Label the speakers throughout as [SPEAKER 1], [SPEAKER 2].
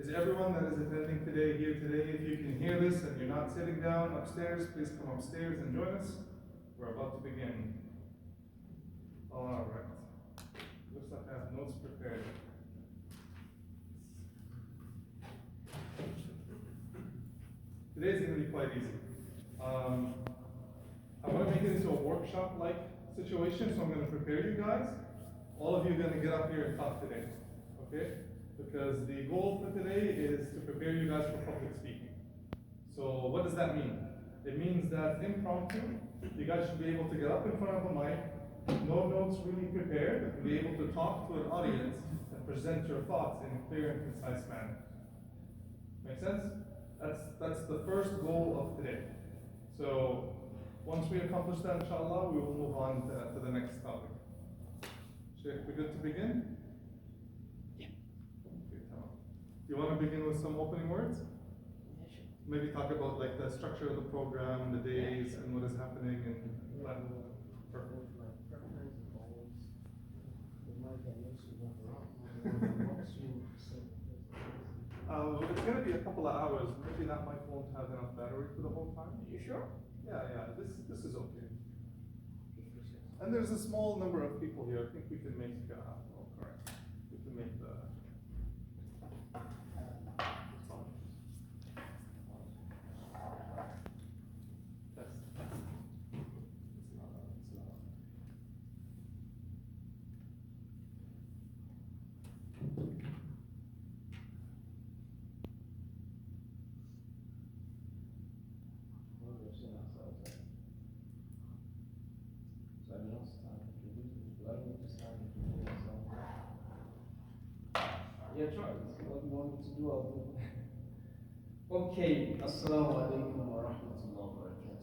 [SPEAKER 1] Is everyone that is attending today here today? If you can hear this and you're not sitting down upstairs, please come upstairs and join us. We're about to begin. All right. Looks like I have notes prepared. Today's going to be quite easy. I want to make it into a workshop-like situation, so I'm going to prepare you guys. All of you are going to get up here and talk today, okay? Because the goal for today is to prepare you guys for public speaking. So what does that mean? It means that impromptu, you guys should be able to get up in front of a mic, no notes really prepared, and be able to talk to an audience and present your thoughts in a clear and concise manner. Make sense? That's the first goal of today. So once we accomplish that, inshallah, we will move on to the next topic. Sheikh, we good to begin?
[SPEAKER 2] Yeah.
[SPEAKER 1] Okay, tamam. Do you want to begin with some opening words?
[SPEAKER 2] Yeah, sure.
[SPEAKER 1] Maybe talk about like the structure of the program, the days, and what is happening, and perfect. It's going to be a couple of hours. Maybe that mic won't have enough battery for the whole time.
[SPEAKER 2] You sure?
[SPEAKER 1] Yeah. This is okay. And there's a small number of people here. I think we can make. Correct. We can make the.
[SPEAKER 2] Yeah, try it. What you want me to do, I'll do. Okay, assalamu alaikum wa rahmatullahi wa barakatuh.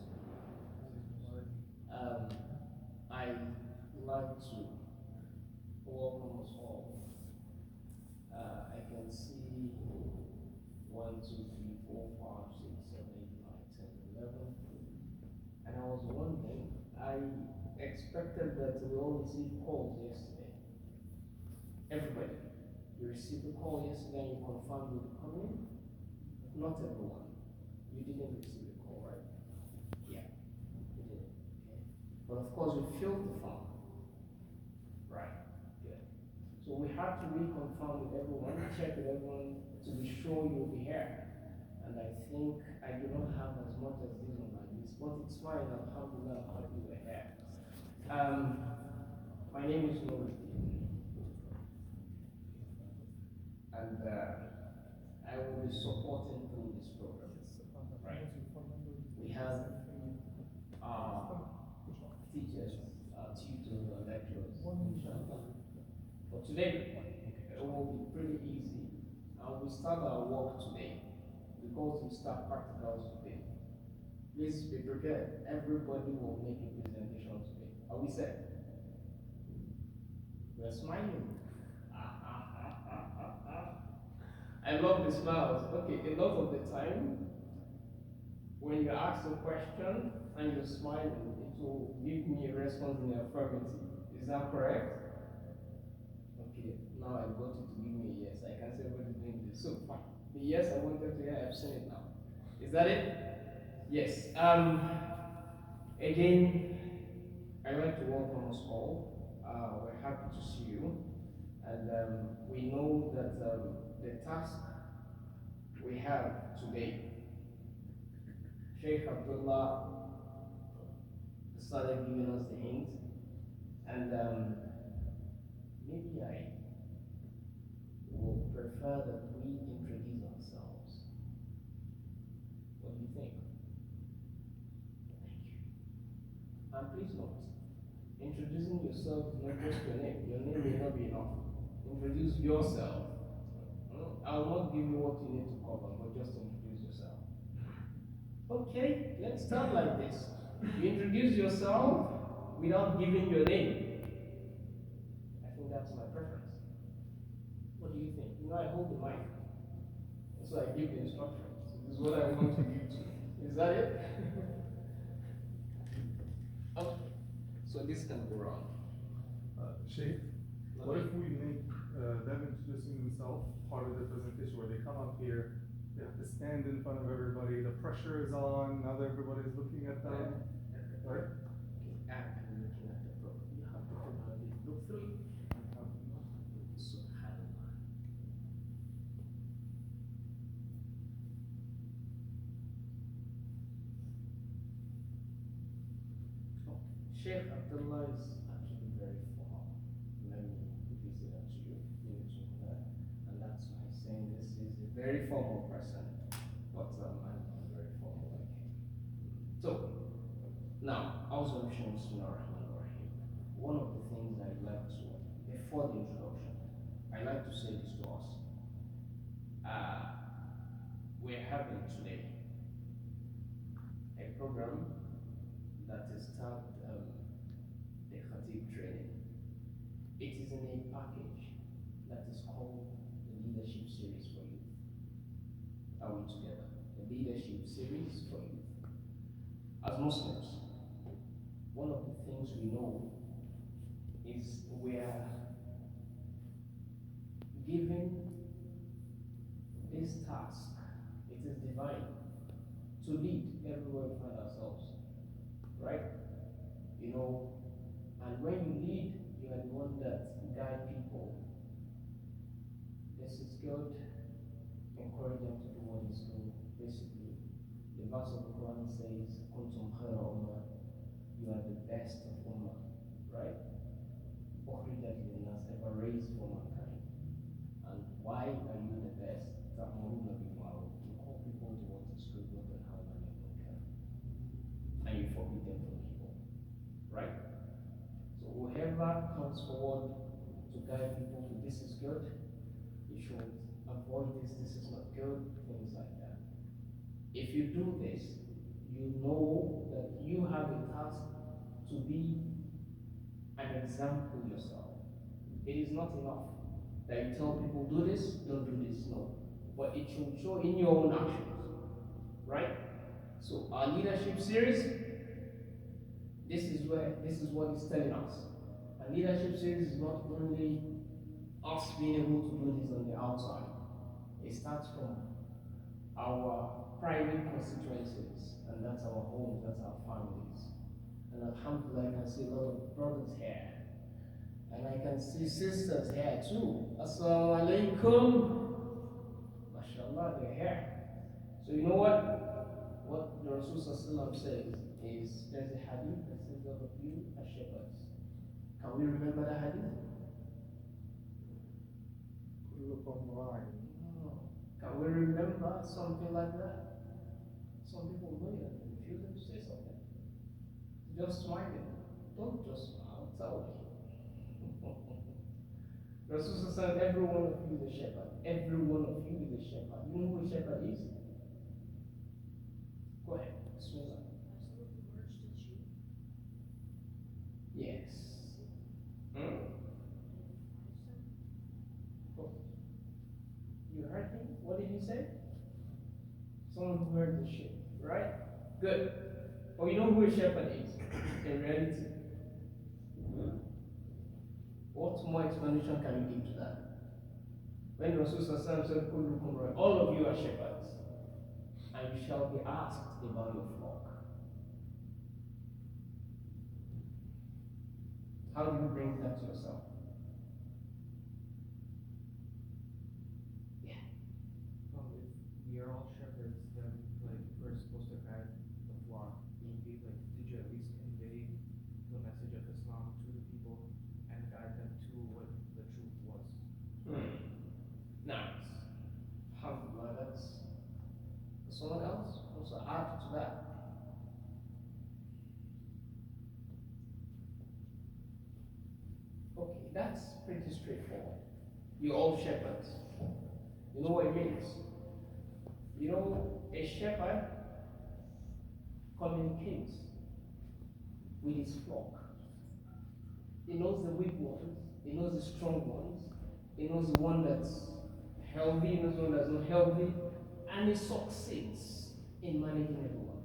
[SPEAKER 2] I'd like to welcome us all. I can see 1, 2, 3, 4, 5, 6, 7, 8, 9, 10, 11. And I was wondering, I expected that we all received calls yesterday. Everybody. You received a call yesterday and you confirmed with the coming? Not everyone. You didn't receive a call, right? Yeah, you did. Okay. But of course, you filled the form. Right. Good. So we have to reconfirm with everyone, check with everyone to be sure you'll be here. And I think I do not have as much as this on my list, but it's fine. Alhamdulillah, I'm happy we're here. My name is Nuruddin. And I will be supporting through this program. Right. We have teachers, tutors, and lecturers, inshallah. But today, it will be pretty easy. And we start our work today because we start practicals today. Please be prepared. Everybody will make a presentation today. Are we set? We're smiling. I love the smiles. Okay, a lot of the time, when you ask a question and you're smiling, it will give me a response in the affirmative. Is that correct? Okay, now I got you to give me a yes. I can say everybody's doing this. So fine. The yes I wanted to hear, I've seen it now. Is that it? Yes. Again, I'd like to welcome us all. We're happy to see you. And we know that the task we have today, Sheikh Abdullah started giving us the hint, and maybe I will prefer that we introduce ourselves. What do you think? Thank you. And please note, introducing yourself is not just your name. Your name may not be enough. Introduce yourself. I will not give you what you need to cover, but just introduce yourself. Okay, let's start like this. You introduce yourself without giving your name. I think that's my preference. What do you think? You know, I hold the mic, so I give the instructions. This is what I want to give to you. Is that it? Okay. So this can go wrong.
[SPEAKER 1] Sheikh, what if we make them introducing themselves part of the presentation where they come up here, they have to stand in front of everybody, the pressure is on, now that everybody's looking at them, right?
[SPEAKER 2] I'm looking at the book. You have to come out and look through it. Subhanallah. Sheikh Abdullah is actually very formal. Let me visit that to you. You need to know that. And that's why I'm saying this is a very formal person. But I'm not very formal like him. So, now, I was going to show Bismillahirrahmanirrahim. One of the things I like to, before the introduction, I like to say this to us. We're having today a program that is tagged the Khateeb training. It is in a package that is called the Leadership Series for Youth. Are we together? The Leadership Series for Youth. As Muslims, one of the things we know is we are given this task. It is divine to lead everywhere we find ourselves, right? You know, and when you lead, you are the one that guide people. This is good. Encourage them to do what is good. Basically, the verse of the Quran says, "Kuntum khayra ummah," you are the best of ummah, right? Ukhrijat linnas, ever raised for mankind. And why are you the best? Ta'muruna bil ma'ruf. You call people to what is good, not to harm and munkar, and you forbid them from evil, right? So whoever comes forward to guide people to this is good, you should avoid this. This is not good. Things like that. If you do this, you know that you have a task to be an example yourself. It is not enough that you tell people do this, don't do this, no. But it should show in your own actions, right? So our leadership series, this is what it's telling us. A leadership series is not only us being able to do this on the outside. It starts from our private constituencies, and that's our homes, that's our families. And alhamdulillah, I can see a lot of brothers here. And I can see sisters here too. Assalamu alaikum. MashaAllah, they're here. So you know what the Rasul Sallallahu says is, there's a hadith that says, all of you are shepherds. Can we remember the hadith? No. Can we remember something like that? Some people know it and refuse to say something. Just smiling. Don't just smile, tell me. Rasul said, every one of you is a shepherd. Every one of you is a shepherd. You know who a shepherd is? Go ahead, Susan. Yes. Oh. You heard him? What did he say? Someone who heard the sheep, right? Good. Oh, you know who a shepherd is in reality? What more explanation can you give to that? When Rasulullah said, all of you are shepherds, and you shall be asked about your flock. How do you bring that to yourself? Yeah.
[SPEAKER 3] Well, if we are all shepherds, then like we're supposed to guide the flock. Did you at least convey the message of Islam to the people and guide them to what the truth was?
[SPEAKER 2] Nice. Alhamdulillah, that's someone else wants to add to that. Okay, that's pretty straightforward. You're all shepherds. You know what it means? You know, a shepherd communicates with his flock. He knows the weak ones, he knows the strong ones, he knows the one that's healthy, he knows the one that's not healthy, and he succeeds in managing everyone.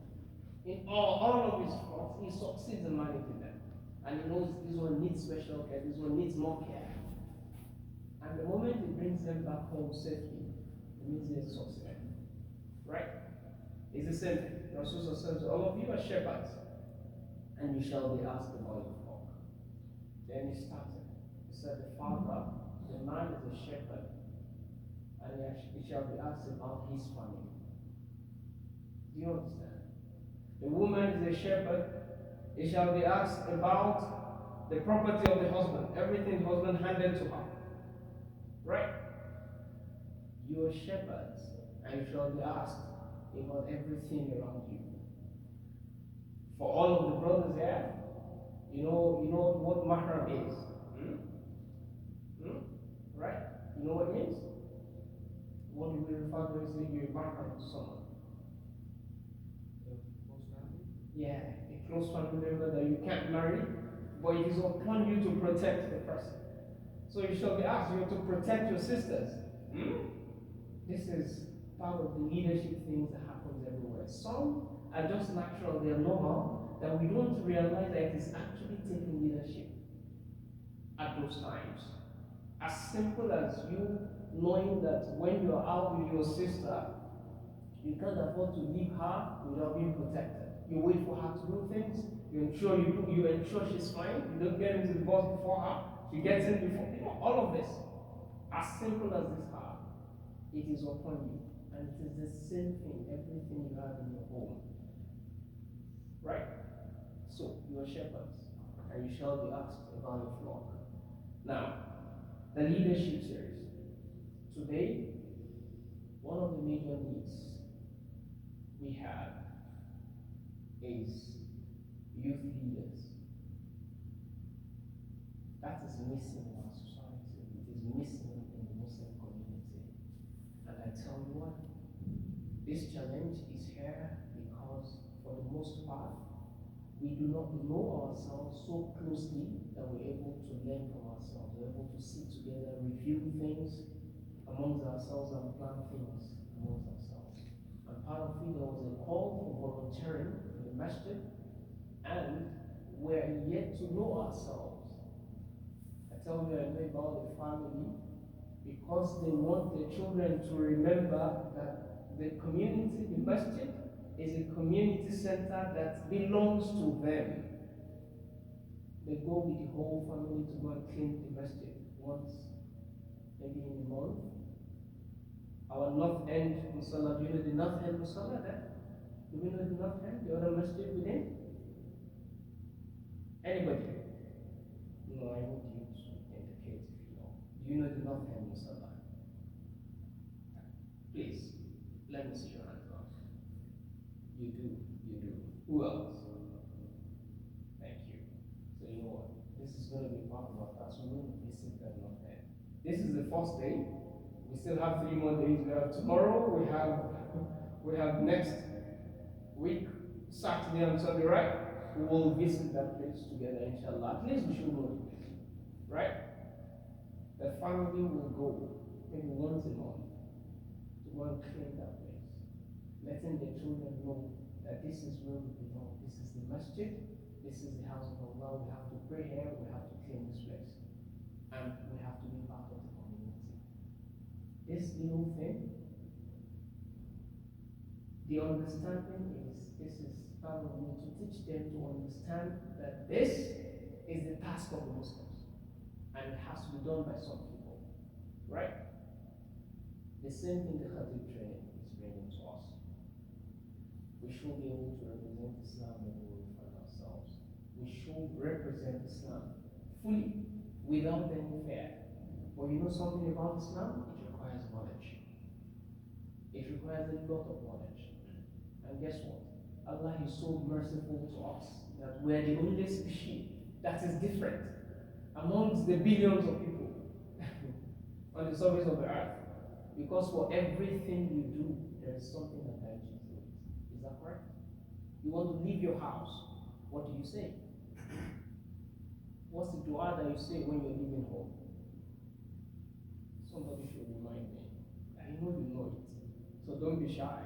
[SPEAKER 2] In all of his flocks, he succeeds in managing them. And he knows this one needs special care, this one needs more care. And the moment he brings them back home, home safely, it means there's success. Right? It's the same thing. Rasul says, all of you are shepherds, and you shall be asked about your flock. Then he started. He said, the father, the man is a shepherd, and he shall be asked about his family. Do you understand? The woman is a shepherd, he shall be asked about the property of the husband, everything the husband handed to her. Right? You are shepherds, and you shall be asked about everything around you. For all of the brothers there, you know what mahram is. Right? You know what it means? What do we refer to as saying you're mahram to someone?
[SPEAKER 3] Close family?
[SPEAKER 2] Yeah, a close family member that you can't marry, but it is upon you to protect the person. So you shall be asked, you have to protect your sisters. This is part of the leadership things that happens everywhere. Some are just natural, they are normal, that we don't realize that it is actually taking leadership at those times. As simple as you knowing that when you are out with your sister, you can't afford to leave her without being protected. You wait for her to do things, you ensure she's fine, you don't get into the bus before her, she gets in before, all of this. As simple as this are, it is upon you. And it is the same thing, everything you have in your home. Right? So, you are shepherds, and you shall be asked about your flock. Now, the leadership series. Today, one of the major needs we have is youth leaders. That is missing in our society. It is missing in the Muslim community. And I tell you what, this challenge is here because, for the most part, we do not know ourselves so closely that we're able to learn from ourselves. We're able to sit together, review things amongst ourselves, and plan things amongst ourselves. And part of it, there was a call for volunteering in the masjid, and we're yet to know ourselves. I tell you, I know about the family because they want their children to remember that the community, the masjid, is a community center that belongs to them. They go with the whole family to go and clean the masjid once, maybe in a month. Our North End Musalla, do you know the North End Musalla there? Do we know the North End, the other masjid within? Anybody? No, I need you to indicate if you know. Do you know the North End Musalla? Please, let me see your hands up. You do. Who else? Thank you. So you know what? This is going to be part of our class. We will visit that North End. This is the first day. We still have 3 more days. We have tomorrow. We have next week, Saturday and Sunday, right? We will visit that place together, inshallah. At least we should know it, right? The family will go maybe once a month to go and clean that place, letting their children know that this is where we belong. This is the masjid. This is the house of Allah. We have to pray here. We have to clean this place, and we have to be part of the community. This little thing, the understanding is this is part of me to teach them to understand that this is the task of the Muslims, and it has to be done by some people, right? The same thing the Khateeb training is bringing to us. We should be able to represent Islam wherever we find ourselves. We should represent Islam fully, without any fear. But you know something about Islam? It requires knowledge. It requires a lot of knowledge. And guess what? Allah is so merciful to us that we're the only species that is different amongst the billions of people on the surface of the earth. Because for everything you do, there is something that guides you through it. Is that correct? You want to leave your house, what do you say? What's the dua that you say when you're leaving home? Somebody should remind me. I know you know it. So don't be shy.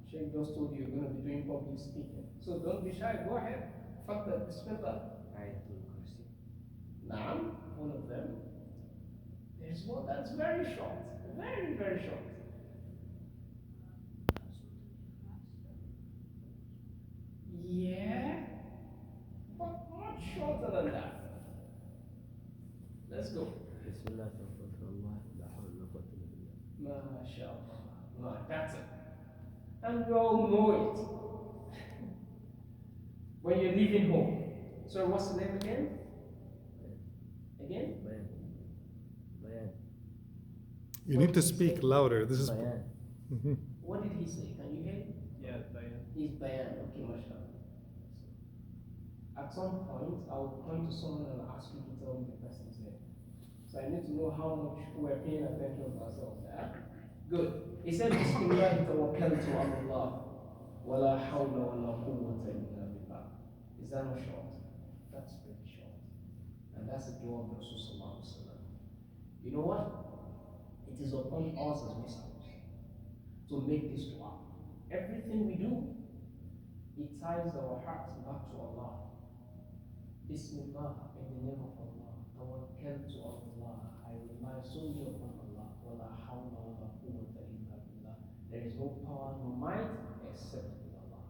[SPEAKER 2] Sheikh just told you you're going to be doing public speaking. So don't be shy. Go ahead. Fadda, bismillah.
[SPEAKER 3] Ayatul Kursi.
[SPEAKER 2] Naam, one of them. There's one that's very short. Very, very short. Yeah, but much shorter than that. Let's go.
[SPEAKER 4] بسم الله توكلت على الله لا حول ولا قوة إلا بالله.
[SPEAKER 2] MashaAllah. Right, that's it. And we all know it. When you're leaving home. So what's the name again? Again?
[SPEAKER 4] بيان بيان
[SPEAKER 1] You need to speak louder. This is.
[SPEAKER 4] بيان.
[SPEAKER 1] Mhm.
[SPEAKER 2] What did he say? Can you hear him?
[SPEAKER 3] Yeah, Diane.
[SPEAKER 2] He's bayan. Okay, mashallah. At some point, I will point to someone and ask you to tell me the person's name. So I need to know how much we're paying attention to ourselves. Yeah? Good. He said, Bismillah tawakkaltu ala Allah wa la hawla wa la quwwata illa billah. Is that not short? That's pretty short. And that's the dua of Rasul sallallahu alaihi wasallam. You know what? It is upon us as Muslims to make this dua. Everything we do, it ties our hearts back to Allah. Bismillah, in the name of Allah. Tawakkaltu ala Allah. I rely solely upon Allah. Wala hawla wala quwwata illa billah. There is no power, no might except with Allah.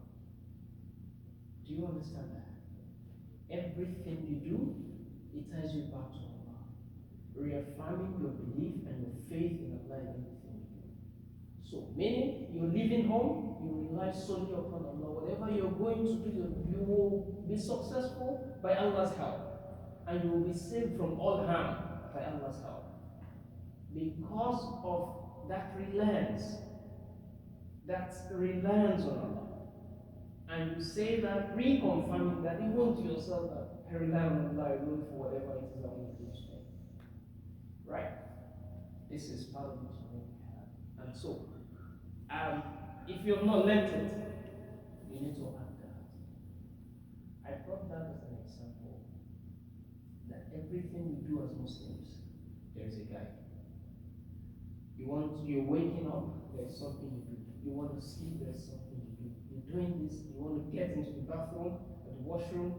[SPEAKER 2] Do you understand that? Everything you do, it ties you back to Allah. Reaffirming your belief and your faith in Allah in everything you do. So, meaning, you're leaving home, you rely solely upon Allah. Whatever you're going to do, you will be successful by Allah's help. And you will be saved from all harm by Allah's help. Because of that reliance on Allah. And you say that, reconfirming that even to yourself that I rely on Allah alone for whatever it is I want to do today. Right? This is part of the journey we have. And so, if you have not learnt it, you need to add that. I brought that as an example that everything we do as Muslims, there is a guide. You're waking up, there's something you do. You want to sleep, there's something you do. You're doing this, you want to get into the bathroom, or the washroom,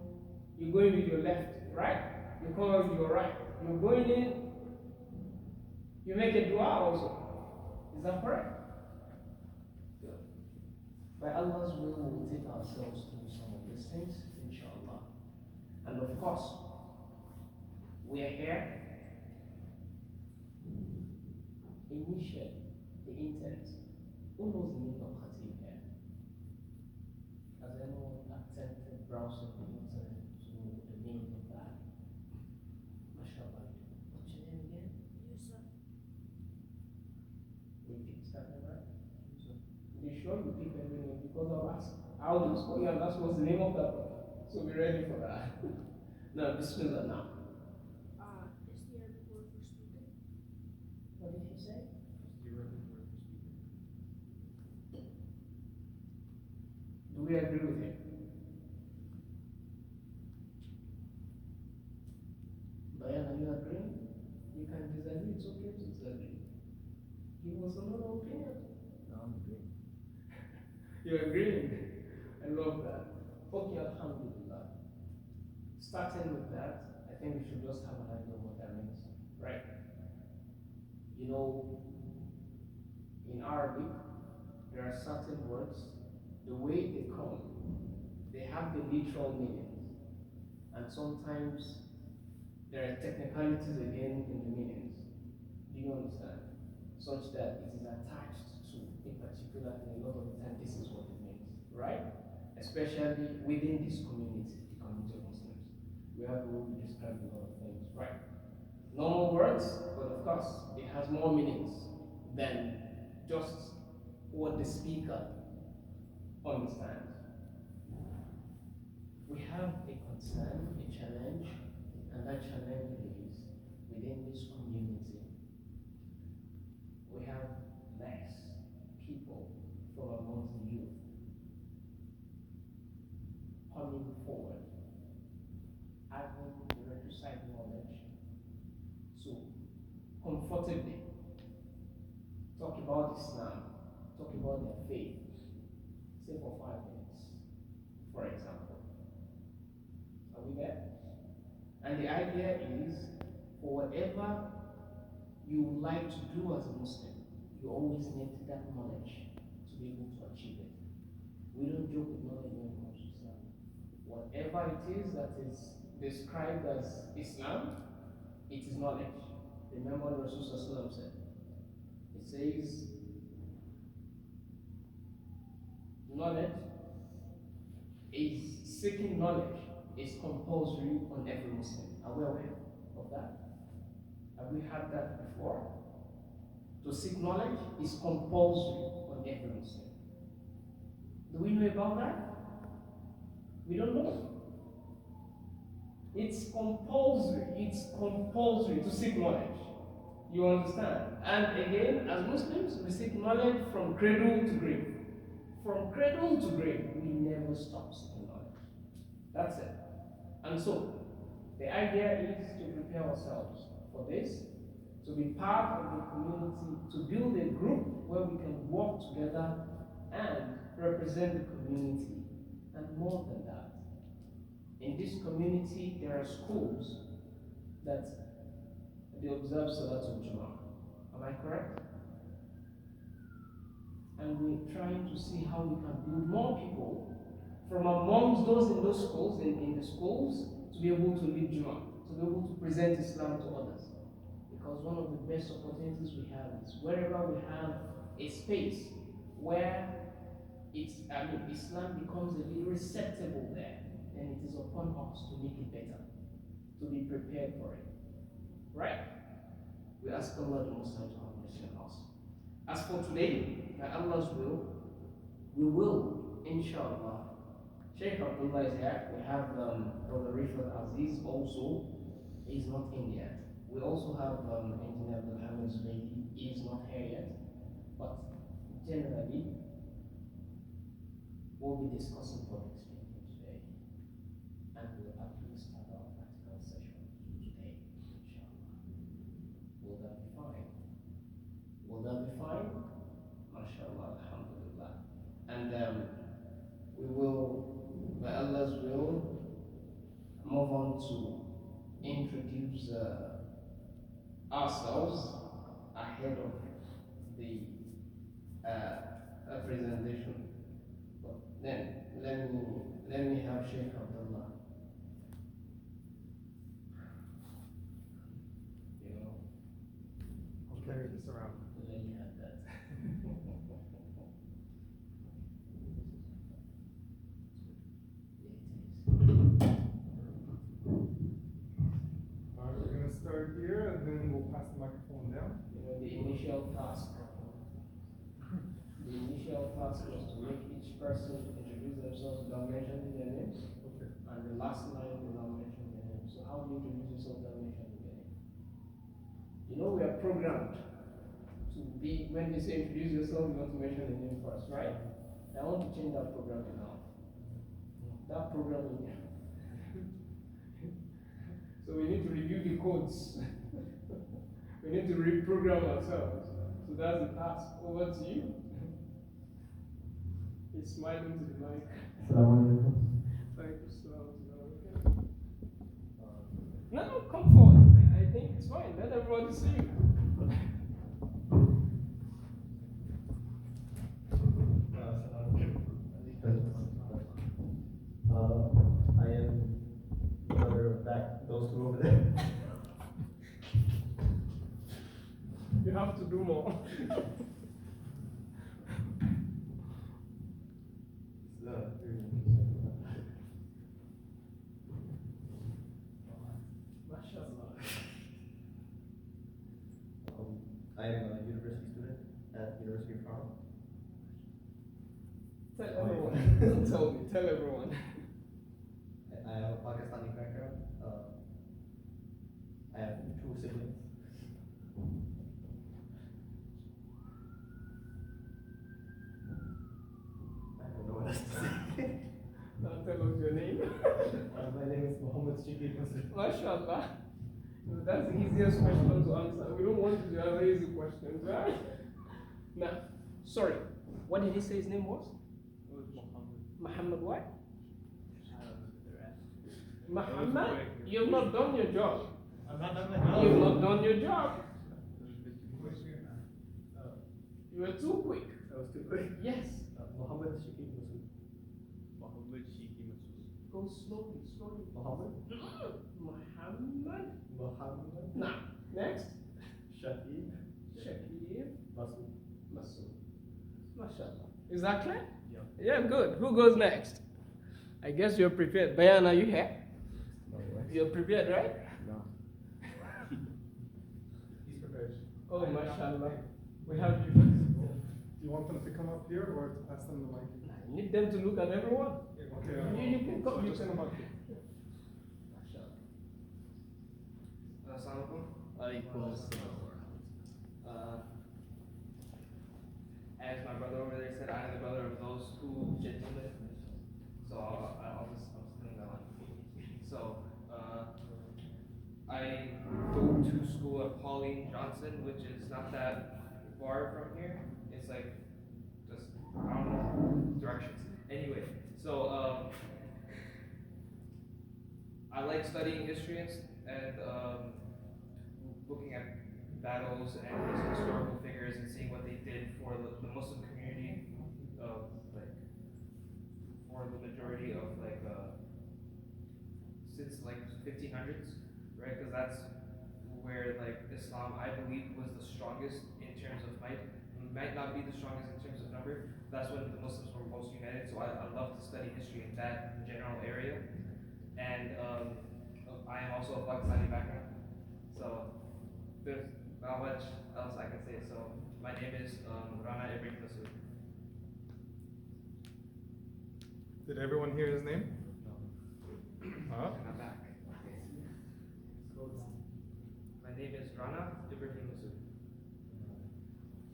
[SPEAKER 2] you're going with your left, right? You come out with your right. You're going in, you make a dua also. Is that correct? Good. By Allah's will, we will take ourselves through some of these things, inshallah. And of course, we are here. Initially, the intent. Who knows the meaning of Khateeb here? Has anyone attempted browsing the internet to know the meaning of that? MashaAllah. What's your name again?
[SPEAKER 5] Yusuf.
[SPEAKER 2] Repeat, is that right? Yusuf. Be sure you pick every name because I'll ask. I'll just call you and ask what's the name of that one. So be ready for that. Now, Bismillah now.
[SPEAKER 5] Is the Arabic word for speaker?
[SPEAKER 2] What did he say?
[SPEAKER 3] Zero is word for speaker.
[SPEAKER 2] Do we agree with him? Bayan, are you agreeing? You can disagree, it's okay to disagree. He was another opinion.
[SPEAKER 4] No, I'm agreeing.
[SPEAKER 2] You're agreeing? I love that. Okay, alhamdulillah. Starting with that, I think we should just have an idea of what that means, right? You know, in Arabic, there are certain words, the way they come, they have the literal meanings. And sometimes there are technicalities again in the meanings. Do you understand? Such that it is attached to a particular thing. A lot of the time, this is what it means, right? Especially within this community, the community of Muslims. We have the way we describe a lot of things, right? Normal words, but of course, it has more meanings than just what the speaker understands. We have a concern, a challenge, and that challenge is within this community. We have less people from amongst the youth coming forward, having the requisite knowledge to comfortably talk about Islam, talk about their faith, say for 5 minutes, for example. Are we there? And the idea is, for whatever you would like to do as a Muslim, always need that knowledge to be able to achieve it. We don't joke with knowledge when it comes to Islam. Whatever it is that is described as Islam, it is knowledge. Remember what Rasul said. It says, knowledge is seeking knowledge is compulsory on every Muslim. Are we aware of that? Have we had that before? To seek knowledge is compulsory on every Muslim. Do we know about that? We don't know. It's compulsory to seek knowledge. You understand? And again, as Muslims, we seek knowledge from cradle to grave. From cradle to grave, we never stop seeking knowledge. That's it. And so, the idea is to prepare ourselves for this, to be part of the community, to build a group where we can work together and represent the community. And more than that, in this community, there are schools that they observe Salatul Jummah. Am I correct? And we're trying to see how we can build more people from amongst those in those schools, in the schools, to be able to lead Jummah, to be able to present Islam to others. Because one of the best opportunities we have is wherever we have a space where Islam becomes a little acceptable there, then it is upon us to make it better, to be prepared for it. Right? We ask Allah the Most High to have mercy on us. As for today, by Allah's will, we will, inshallah. Sheikh Abdullah is here. We have Brother Rifat Aziz also. He is not in yet. We also have Engineer Abdul Hamid Zubaydi. He is not here yet. But generally, we'll be discussing public speaking today. And we'll actually start our practical session today, inshallah. Will that be fine? Will that be fine? MashaAllah, alhamdulillah. And we will, by Allah's will, move on to introduce ourselves ahead of the presentation. But then, let me have Sheikh Abdullah. You know,
[SPEAKER 3] I'll carry this around.
[SPEAKER 2] let me have that.
[SPEAKER 1] Alright, we're gonna start here and then we'll pass the microphone down.
[SPEAKER 2] You know, the initial task was to make each person introduce themselves without mentioning their names.
[SPEAKER 1] Okay.
[SPEAKER 2] And the last line without mentioning their name. So how do you introduce yourself without mentioning their name? You know, we are programmed to be, when they say introduce yourself, you want to mention the name first, right? I want to change that programming now. That programming. So we need to review the codes. We need to reprogram ourselves. So that's the task. Over to you. He's smiling to the mic.
[SPEAKER 6] Assalamualaikum.
[SPEAKER 2] Thank you so much. No, come forward. I think it's fine. Let everybody see you.
[SPEAKER 6] I am brother of those two over there.
[SPEAKER 2] You have to do more. MashaAllah.
[SPEAKER 6] I am a university student at University of Toronto.
[SPEAKER 2] Tell everyone. Don't tell me. Tell everyone.
[SPEAKER 6] I have a Pakistani background. I have 2 siblings. I don't know what else to say.
[SPEAKER 2] Now tell us your name.
[SPEAKER 6] My name is Muhammad Shiki.
[SPEAKER 2] MashaAllah. That's the easiest question to answer. We don't want to answer easy questions, right? Now, sorry. What did he say his name was? Muhammad what? Muhammad, you've not done your job. You've not done your job. You were too quick.
[SPEAKER 6] That was too quick.
[SPEAKER 2] Yes.
[SPEAKER 6] Muhammad Shiki Muslim.
[SPEAKER 3] Muhammad Shiki Masood.
[SPEAKER 2] Go slowly, slowly.
[SPEAKER 6] Muhammad.
[SPEAKER 2] Muhammad.
[SPEAKER 6] Muhammad.
[SPEAKER 2] Now, next.
[SPEAKER 6] Shafiq.
[SPEAKER 2] Shakir.
[SPEAKER 6] Masood.
[SPEAKER 2] Masood. MashaAllah. Is that clear? Yeah, good. Who goes next? I guess you're prepared. Bayan, are you here? You're prepared, right?
[SPEAKER 4] No.
[SPEAKER 6] He's prepared.
[SPEAKER 2] Oh, mashallah. We have you.
[SPEAKER 1] Do you want them to come up here or to pass them the mic?
[SPEAKER 2] You need them to look at everyone.
[SPEAKER 1] Okay.
[SPEAKER 2] You can come. You
[SPEAKER 1] Just
[SPEAKER 2] can
[SPEAKER 1] come up here.
[SPEAKER 2] Assalamualaikum. As my brother over there said, I am the brother of those two gentlemen. So I'll just bring that on. So I go to school at Pauline Johnson, which is not that far from here. It's like just I don't know directions. Anyway, so I like studying history and looking at battles and historical figures and seeing what they did for the Muslim community, like for the majority of since like 1500s, right? Because that's where like Islam, I believe, was the strongest in terms of might. It might not be the strongest in terms of number. That's when the Muslims were most united. So I love to study history in that general area. And I am also a Pakistani background. So there's not much else I can say. So my name is Rana Ibrahim Masood.
[SPEAKER 1] Did everyone hear his name? Huh?
[SPEAKER 2] And I'm back. My name is Rana Ibrahim Masood.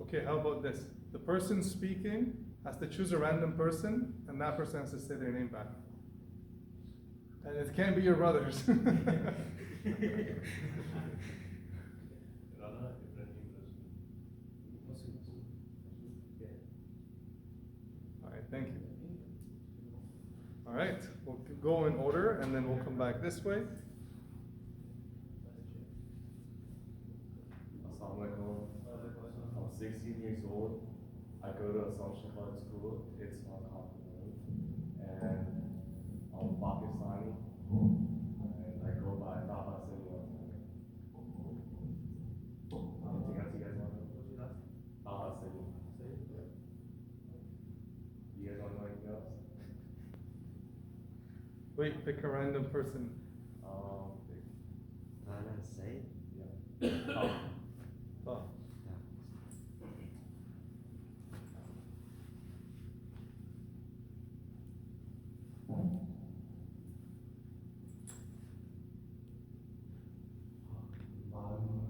[SPEAKER 1] Okay, how about this? The person speaking has to choose a random person, and that person has to say their name back. And it can't be your brothers. All right, thank you. All right, we'll go in order, and then we'll come back this way.
[SPEAKER 7] Assalamualaikum. I'm 16 years old. I go to Assumption Public School. It's my compliment. And I'm Pakistani. And I go by Taha Sini. Anything else you guys want to know? Taha Sini. You guys want to know anything else?
[SPEAKER 1] Wait, pick a random person.
[SPEAKER 4] Rana Said?
[SPEAKER 7] Yeah.
[SPEAKER 1] Oh.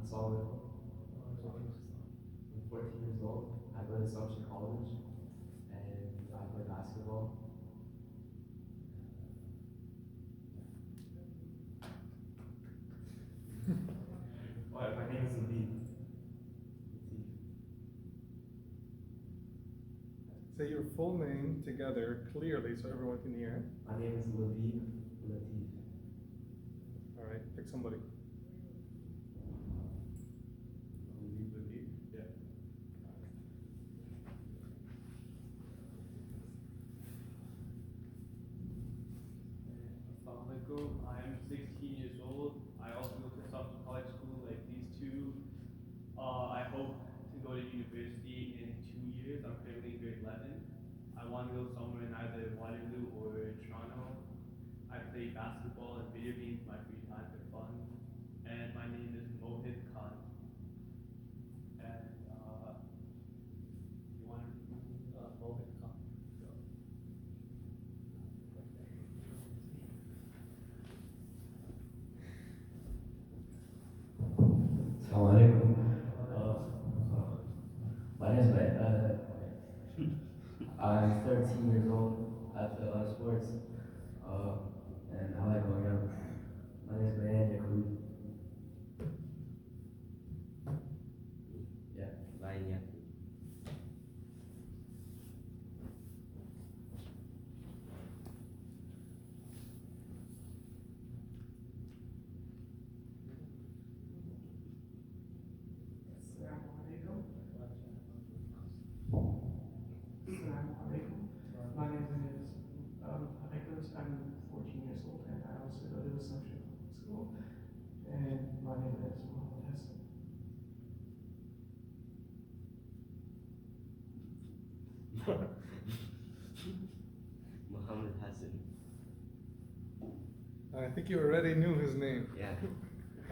[SPEAKER 6] Assalamualaikum. I'm 14 years old. I go to Assumption College and I play basketball. My name is Latif.
[SPEAKER 1] Say your full name together clearly so everyone can hear.
[SPEAKER 6] My name is Latif.
[SPEAKER 1] All right, pick somebody.
[SPEAKER 7] Yeah.
[SPEAKER 3] Assalamualaikum. I am 16 years old. I also go to Assumption College School like these two. I hope to go to university in 2 years. I'm currently in grade 11. I want to go somewhere in either Waterloo or Toronto. I play basketball and video games in my free time for fun. And my name is Mohit Khan. And you want to Mohit Khan?
[SPEAKER 6] Assalamualaikum. My name is I'm 13 years old. I play a lot of sports. And I like going out. My name is Khateeb.
[SPEAKER 4] Yeah, Vanya.
[SPEAKER 3] Assalamu alaikum. My name is Nicholas. I'm 14 years old and I also go to Assumption School. And my name is Mohammed Hassan.
[SPEAKER 6] Muhammad Hassan.
[SPEAKER 1] I think you already knew his name.
[SPEAKER 6] Yeah.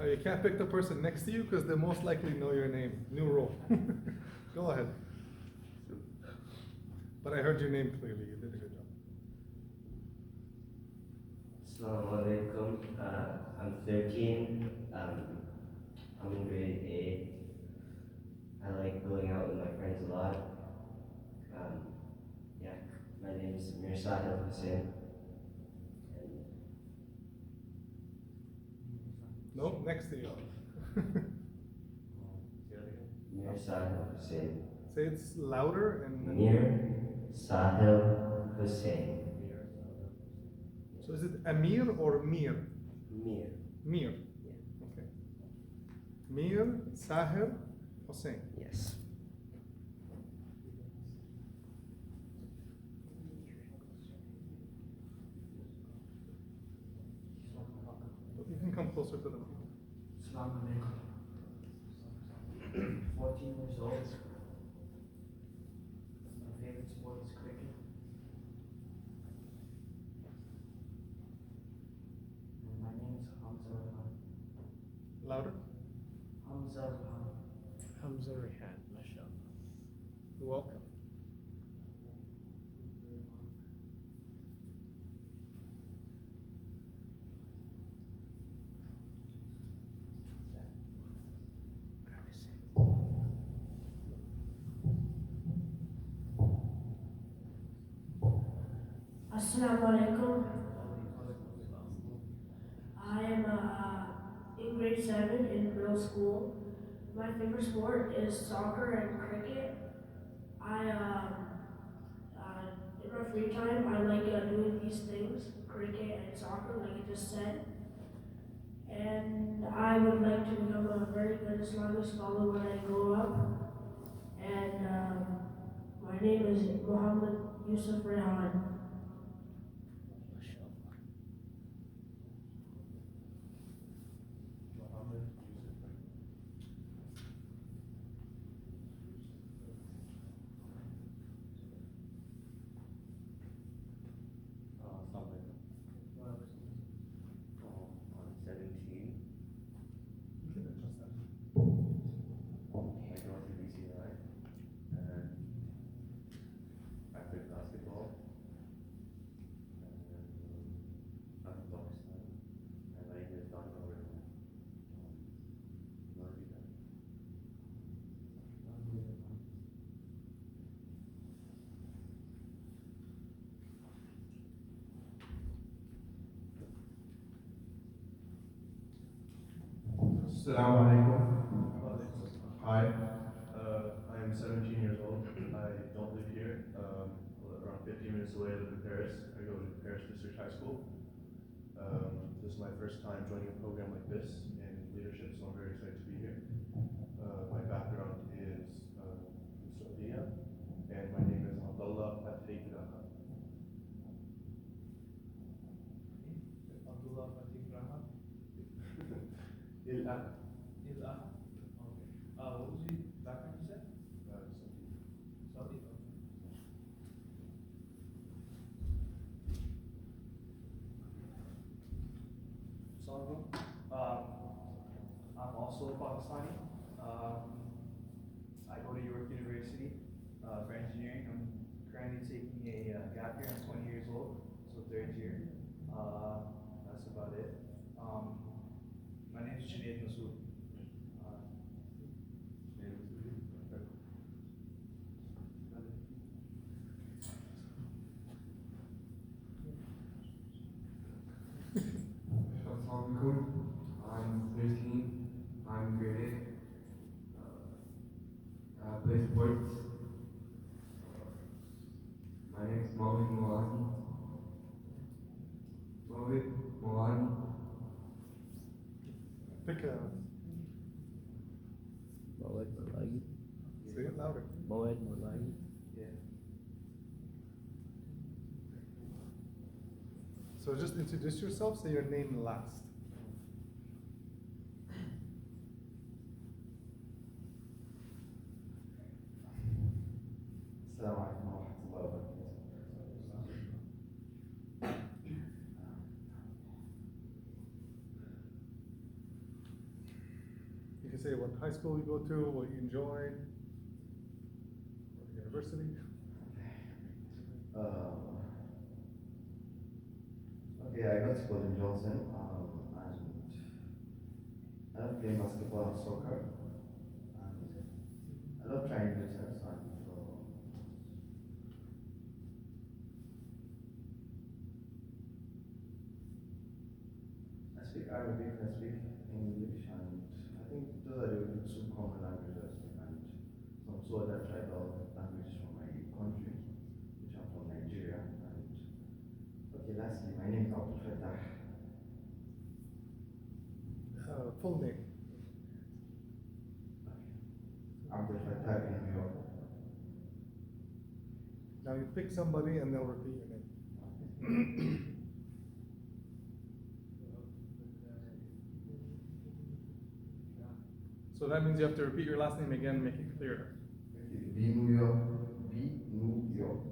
[SPEAKER 1] You can't pick the person next to you because they most likely know your name. New rule. Go ahead. But I heard your name clearly. You did a good job.
[SPEAKER 6] Assalamu alaikum. I'm 13. I'm in grade 8. I like going out with my friends a lot. Yeah, my name is Mir Sahil Hussain.
[SPEAKER 1] Nope, next to you.
[SPEAKER 6] Mir Sahil Hussain.
[SPEAKER 1] Say it's louder and.
[SPEAKER 6] Mir Sahil Hussain.
[SPEAKER 1] So is it Amir or Mir?
[SPEAKER 6] Mir.
[SPEAKER 1] Mir.
[SPEAKER 6] Yeah.
[SPEAKER 1] Okay. Mir Sahir Hussain.
[SPEAKER 6] Yes.
[SPEAKER 1] You can come closer to the mic.
[SPEAKER 3] Assalamu alaikum. 14 years old. My favorite sport is cricket. And my name is Hamza Rehan.
[SPEAKER 1] Louder.
[SPEAKER 3] Hamza Rehan.
[SPEAKER 4] Hamza Rehan, mashallah.
[SPEAKER 1] You're welcome.
[SPEAKER 5] Assalamu alaikum. I am in grade 7 in middle school. My favorite sport is soccer and cricket. In my free time, I like doing these things, cricket and soccer, like you just said. And I would like to become a very good Islamic scholar when I grow up. And my name is Muhammad Yusuf Rehan.
[SPEAKER 6] I'm 17.
[SPEAKER 1] You can adjust that.
[SPEAKER 7] I go to BCI and I play basketball. And I'm from Pakistan and I get done over there. Not be done.
[SPEAKER 8] Assalamu alaikum. Hi, I am 17 years old. I don't live here. Around 15 minutes away, I live in Paris. I go to Paris District High School. This is my first time joining a program like this in leadership, so I'm very excited to be here. My background is in Saudi, and my name is Abdullah Fatih Raha.
[SPEAKER 3] Abdullah Fatih Rahman.
[SPEAKER 8] Il-Ab.
[SPEAKER 3] Okay. What was your background you said? Saudi.
[SPEAKER 9] Assalamualaikum. I'm also Pakistani. I go to York University for engineering. I'm currently taking a gap year. I'm 20 years old, so third year. That's about it. My name is Junaid Masood.
[SPEAKER 10] Assalamualaikum. I'm 13. I'm grade 8. I play sports. My name is Mohammed Moulani. Mohammed Moulani.
[SPEAKER 1] Pick a.
[SPEAKER 4] Moed Mulagi.
[SPEAKER 1] Say it louder.
[SPEAKER 4] Moed Mulagi.
[SPEAKER 1] So just introduce yourself, say your name last.
[SPEAKER 7] السلام عليكم ورحمة الله وبركاته.
[SPEAKER 1] You can say what high school you go to, what you enjoyed, what university.
[SPEAKER 7] Okay, I got to go to Johnson, and I love playing basketball and soccer, and I love trying new things. And I speak Arabic, I speak English, and I think those are the two common languages, and some two other tribal languages from my country, which I'm from Nigeria. And okay, lastly, my name is Abdul Fattah.
[SPEAKER 1] Full name.
[SPEAKER 7] Abdul Fattah in New York.
[SPEAKER 1] Now you pick somebody and they'll repeat your name. So that means you have to repeat your last name again, make it clearer.
[SPEAKER 7] Be New York, be New York.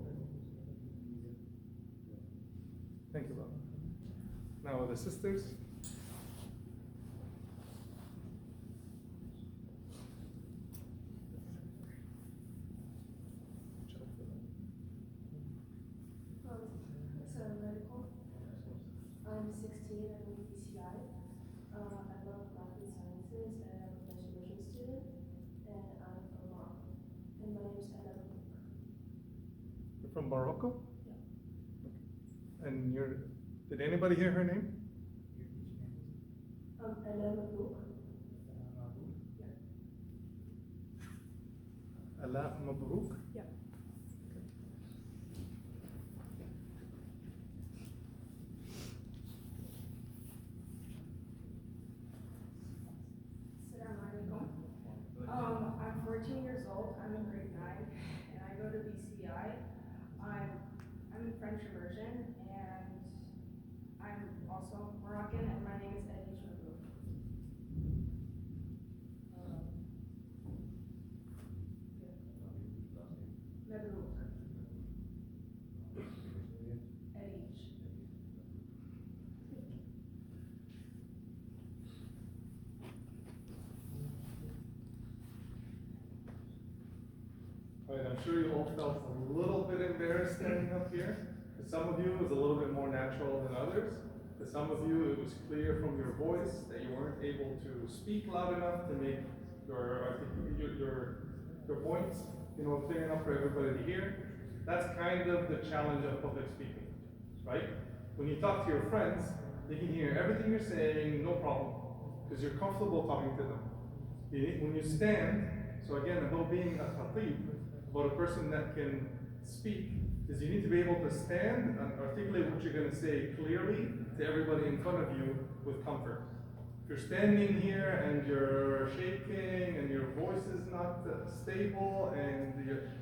[SPEAKER 1] Thank you, Bob. Now the sisters.
[SPEAKER 11] Assalamualaikum. I'm 16 and I'm PCI. I love math and sciences and I'm a French student and I'm from Morocco. And my name is Anna.
[SPEAKER 1] You're from Morocco?
[SPEAKER 11] Yeah.
[SPEAKER 1] And did anybody hear her name?
[SPEAKER 11] Anna Mabrouk.
[SPEAKER 1] Ala Mabrouk?
[SPEAKER 11] Yeah. I'm 14 years old, I'm in grade 9, and I go to BCI. I'm in French immersion, and I'm also Moroccan, and my name is Eddie Choukou. Mabrouk. Eddie.
[SPEAKER 1] Right, I'm sure you all felt a little bit embarrassed standing up here. To some of you, it was a little bit more natural than others. To some of you, it was clear from your voice that you weren't able to speak loud enough to make your points, clear enough for everybody to hear. That's kind of the challenge of public speaking, right? When you talk to your friends, they can hear everything you're saying, no problem, because you're comfortable talking to them. When you stand, so again, about being a Khateeb, about a person that can speak, is you need to be able to stand and articulate what you're going to say clearly to everybody in front of you with comfort. If you're standing here and you're shaking and your voice is not stable and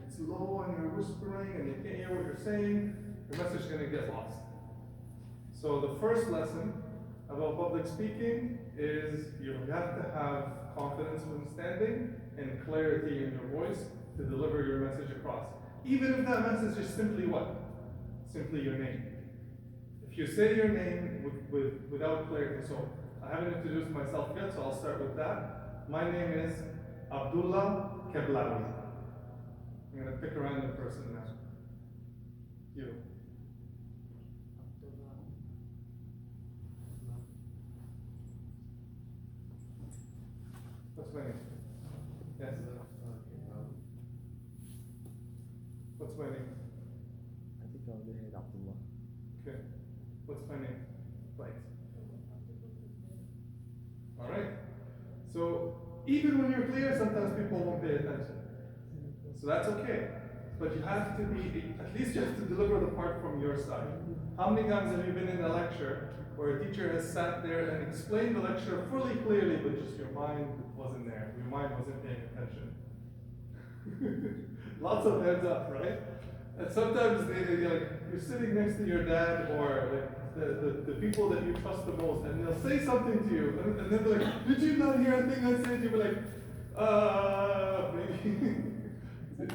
[SPEAKER 1] it's low and you're whispering and you can't hear what you're saying, your message is going to get lost. So the first lesson about public speaking is you have to have confidence when standing and clarity in your voice to deliver your message across. Even if that message is simply what? Simply your name. If you say your name without clarity, so I haven't introduced myself yet, so I'll start with that. My name is Abdullah Keblawi. I'm going to pick a random person now. You. What's my name? Yes. What's my name?
[SPEAKER 4] I think I'll go ahead, Abdullah.
[SPEAKER 1] Okay. What's my name? Right. Alright. So even when you're clear, sometimes people won't pay attention. So that's okay. But you have to be, at least you have to deliver the part from your side. How many times have you been in a lecture where a teacher has sat there and explained the lecture fully clearly, but just your mind wasn't there, your mind wasn't paying attention? Lots of heads up, right? And sometimes you're sitting next to your dad, or the people that you trust the most, and they'll say something to you, and then they're like, did you not hear a thing I said? You'll be like, maybe.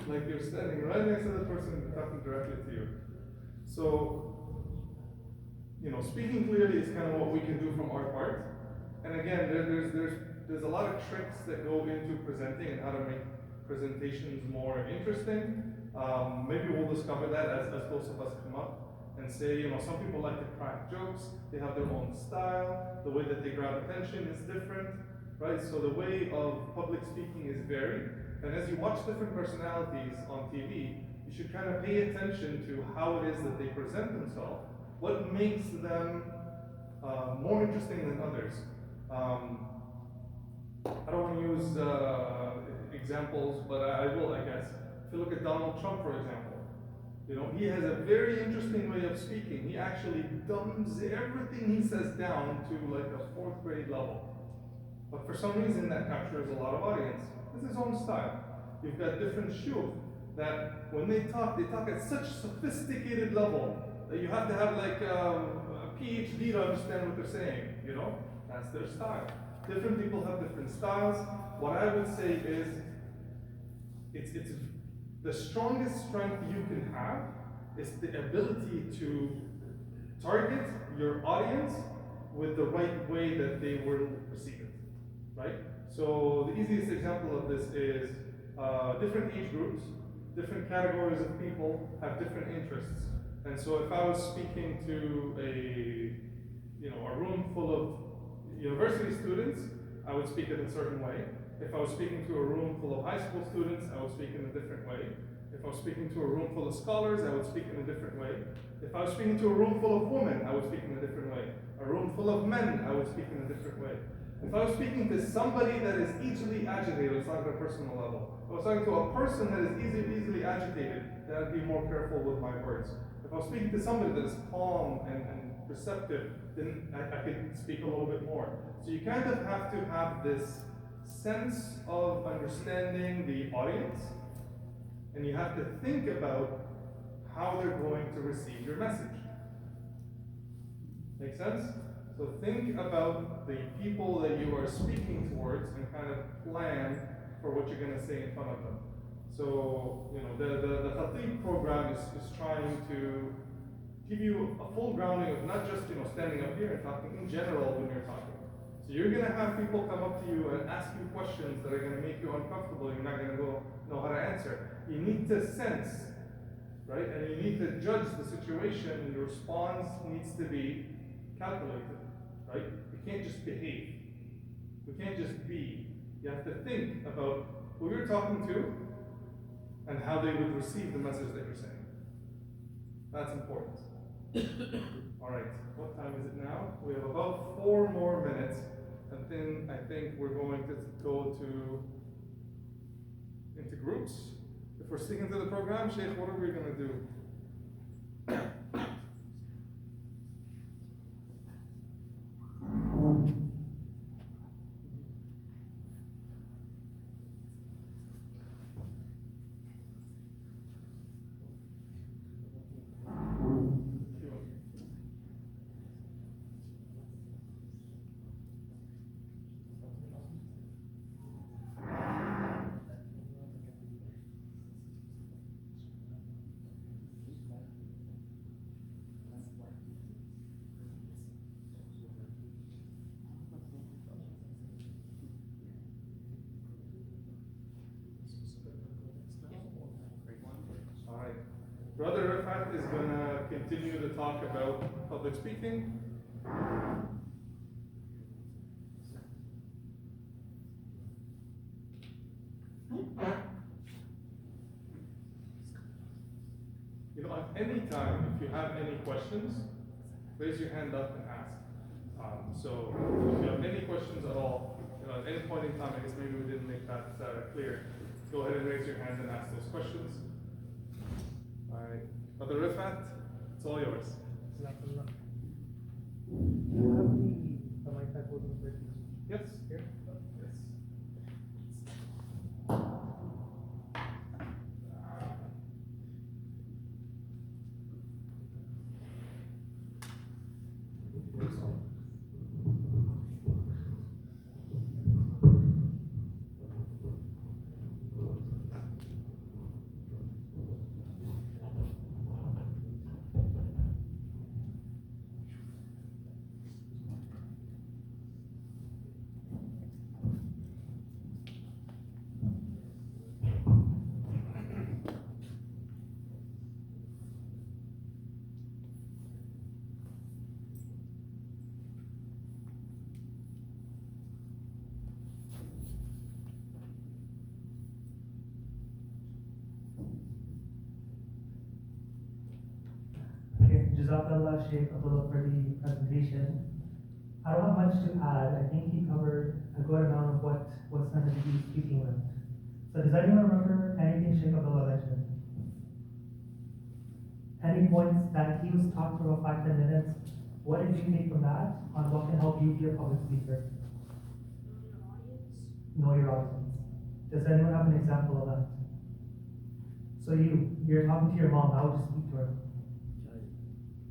[SPEAKER 1] Like you're standing right next to the person talking directly to you. So, speaking clearly is kind of what we can do from our part. And again, there's a lot of tricks that go into presenting and how to make presentations more interesting. Maybe we'll discover that as those of us come up and say, some people like to crack jokes, they have their own style, the way that they grab attention is different, right? So the way of public speaking is varied. And as you watch different personalities on TV, you should kind of pay attention to how it is that they present themselves, what makes them more interesting than others. I don't want to use examples, but I will, I guess. If you look at Donald Trump, for example, he has a very interesting way of speaking. He actually dumbs everything he says down to like a 4th grade level. But for some reason, that captures a lot of audience. It's his own style. You've got different shuyukh that when they talk at such sophisticated level that you have to have like a PhD to understand what they're saying. That's their style. Different people have different styles. What I would say is, it's the strongest strength you can have is the ability to target your audience with the right way that they will receive it, right? So the easiest example of this is different age groups, different categories of people have different interests. And so if I was speaking to a room full of university students, I would speak in a certain way. If I was speaking to a room full of high school students, I would speak in a different way. If I was speaking to a room full of scholars, I would speak in a different way. If I was speaking to a room full of women, I would speak in a different way. A room full of men, I would speak in a different way. If I was speaking to somebody that is easily agitated, it's not at a personal level. If I was talking to a person that is easily agitated, then I'd be more careful with my words. If I was speaking to somebody that is calm and receptive, then I could speak a little bit more. So you kind of have to have this sense of understanding the audience, and you have to think about how they're going to receive your message. Make sense? So think about the people that you are speaking towards and kind of plan for what you're going to say in front of them. So, the Khateeb program is trying to give you a full grounding of not just, standing up here and talking in general when you're talking. So you're going to have people come up to you and ask you questions that are going to make you uncomfortable. You're not going to know how to answer. You need to sense, right? And you need to judge the situation, and your response needs to be calculated, right? You can't just behave. You can't just be. You have to think about who you're talking to and how they would receive the message that you're saying. That's important. All right, what time is it now? We have about 4 more minutes, and then I think we're going to go into groups. If we're sticking to the program, Sheikh, what are we going to do? Brother Rafat is going to continue to talk about public speaking. At any time, if you have any questions, raise your hand up and ask. So if you have any questions at all, at any point in time, I guess maybe we didn't make that clear, go ahead and raise your hand and ask those questions. All right, Brother Rifat, it's all yours. Yes. Here. Yes.
[SPEAKER 12] Jazakallah Sheikh Abdullah for the presentation. I don't have much to add. I think he covered a good amount of what was meant to be speaking with. So does anyone remember anything Sheikh Abdullah mentioned? Any points that he was talking for about 5-10 minutes? What did you take from that on what can help you be a public speaker? Know your audience. Does anyone have an example of that? So you're talking to your mom, how would you speak to her?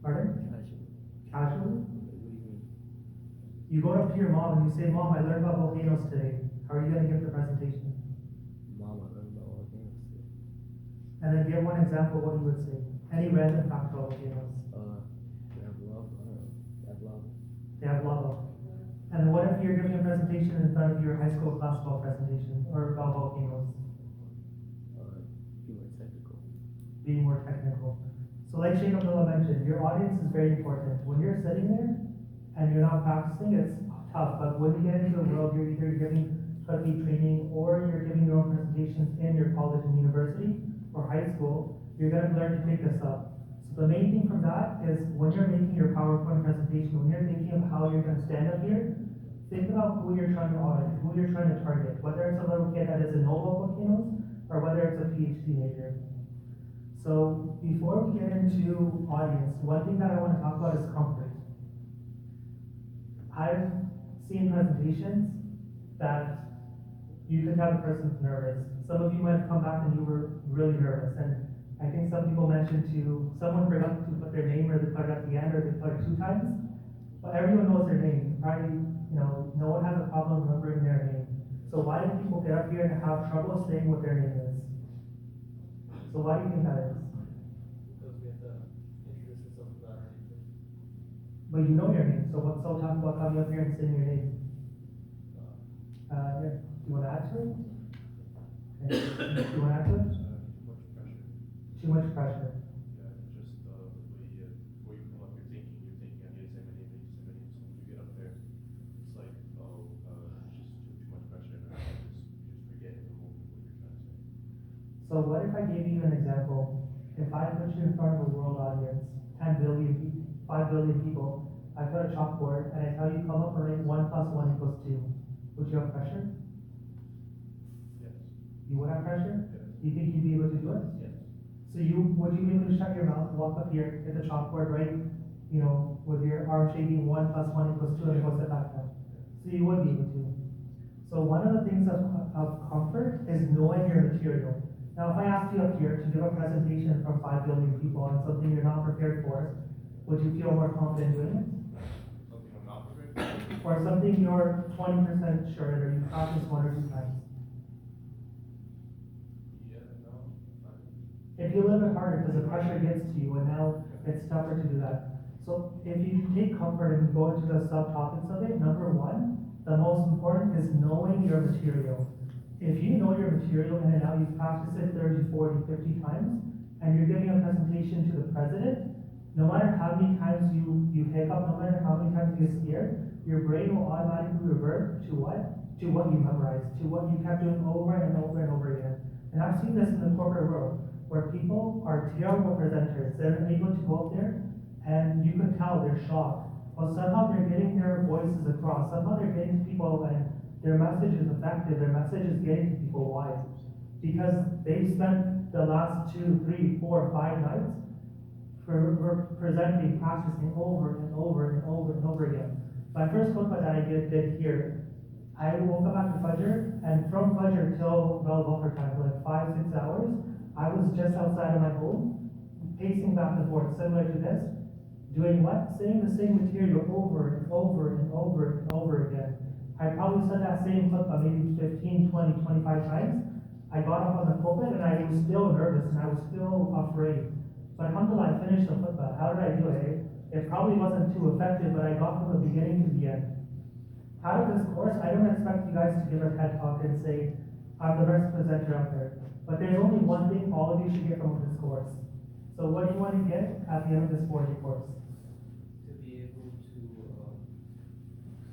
[SPEAKER 12] Pardon? Casually?
[SPEAKER 4] What do you mean?
[SPEAKER 12] You go up to your mom and you say, Mom, I learned about volcanoes today. How are you going to give the presentation?
[SPEAKER 4] Mom, I learned about volcanoes today.
[SPEAKER 12] And then give one example of what you would say. Any random fact about volcanoes.
[SPEAKER 4] They have lava. I don't know. They have lava.
[SPEAKER 12] They have lava. And what if you're giving a presentation in front of your high school classical presentation or about volcanoes?
[SPEAKER 4] Be more technical.
[SPEAKER 12] Being more technical. So like Sheikh Abdullah mentioned, your audience is very important. When you're sitting there and you're not practicing, it's tough. But when you get into the world, you're either giving Khateeb training or you're giving your own presentations in your college and university or high school, you're going to learn to pick this up. So the main thing from that is when you're making your PowerPoint presentation, when you're thinking of how you're going to stand up here, think about who you're trying to audit, who you're trying to target, whether it's a little kid that is in know about volcanoes or whether it's a PhD major. So before we get into audience, one thing that I want to talk about is comfort. I've seen presentations that you could tell the person's nervous. Some of you might have come back and you were really nervous. And I think some people mentioned someone forgot to put their name or they put it at the end or they put it 2 times. But everyone knows their name. Probably, no one has a problem remembering their name. So why do people get up here and have trouble saying what their name is? So why do you think that is?
[SPEAKER 3] Because we have to introduce ourselves about our name first.
[SPEAKER 12] But you know your name, so what's so tough about coming up here and saying your name? Yeah. Do you want to add to it? Okay. Do you want to add to it?
[SPEAKER 8] Too much pressure.
[SPEAKER 12] Too much pressure.
[SPEAKER 8] Yeah, just the way before you come up, you're thinking, I need to say my name, I need to say my name. So when you get up there, it's like, just too much pressure, and you just forget in the moment what you're trying to say.
[SPEAKER 12] So what if I gave you an example? If I put you in front of a world audience, 10 billion people, 5 billion people, I put a chalkboard and I tell you come up and write 1 plus 1 equals 2. Would you have pressure?
[SPEAKER 8] Yes.
[SPEAKER 12] You would have pressure?
[SPEAKER 8] Yes.
[SPEAKER 12] You think you'd be able to do it?
[SPEAKER 8] Yes.
[SPEAKER 12] So would you be able to shut your mouth, walk up here, get the chalkboard, right? With your arm shaking 1 plus 1 equals 2 and go sit back down. So you would be able to. So one of the things of comfort is knowing your material. Now if I asked you up here to give a presentation from 5 billion people on something you're not prepared for, would you feel more confident doing it?
[SPEAKER 8] Something I'm not prepared for?
[SPEAKER 12] Or something you're 20% sure or you practiced 1 or 2 times?
[SPEAKER 8] Yeah, no.
[SPEAKER 12] It'd be a little bit harder because the pressure gets to you and now it's tougher to do that. So if you take comfort and go into the subtopics of it, number 1, the most important is knowing your material. If you know your material and now you've practiced it 30, 40, 50 times, and you're giving a presentation to the president, no matter how many times you hiccup, no matter how many times you get scared, your brain will automatically revert to what? To what you memorized, to what you kept doing over and over and over again. And I've seen this in the corporate world, where people are terrible presenters. They're able to go up there, and you can tell they're shocked. But somehow they're getting their voices across. Somehow they're getting to people, and their message is effective. Their message is getting to people. Why? Because they've spent the last 2, 3, 4, 5 nights for presenting, practicing over and over and over and over again. My first khutbah that I did here, I woke up after Fajr, and from Fajr till Dhuhr time, like 5, 6 hours, I was just outside of my home, pacing back and forth, similar to this, doing what? Saying the same material over and over and over and over again. I probably said that same khutbah maybe 15, 20, 25 times. I got up on the pulpit and I was still nervous and I was still afraid. But alhamdulillah, I finished the khutbah. How did I do it? It probably wasn't too effective, but I got from the beginning to the end. Out of this course, I don't expect you guys to give a TED talk and say, I'm the best presenter out there. But there's only one thing all of you should get from this course. So what do you want to get at the end of this 4-day course?
[SPEAKER 3] To be able to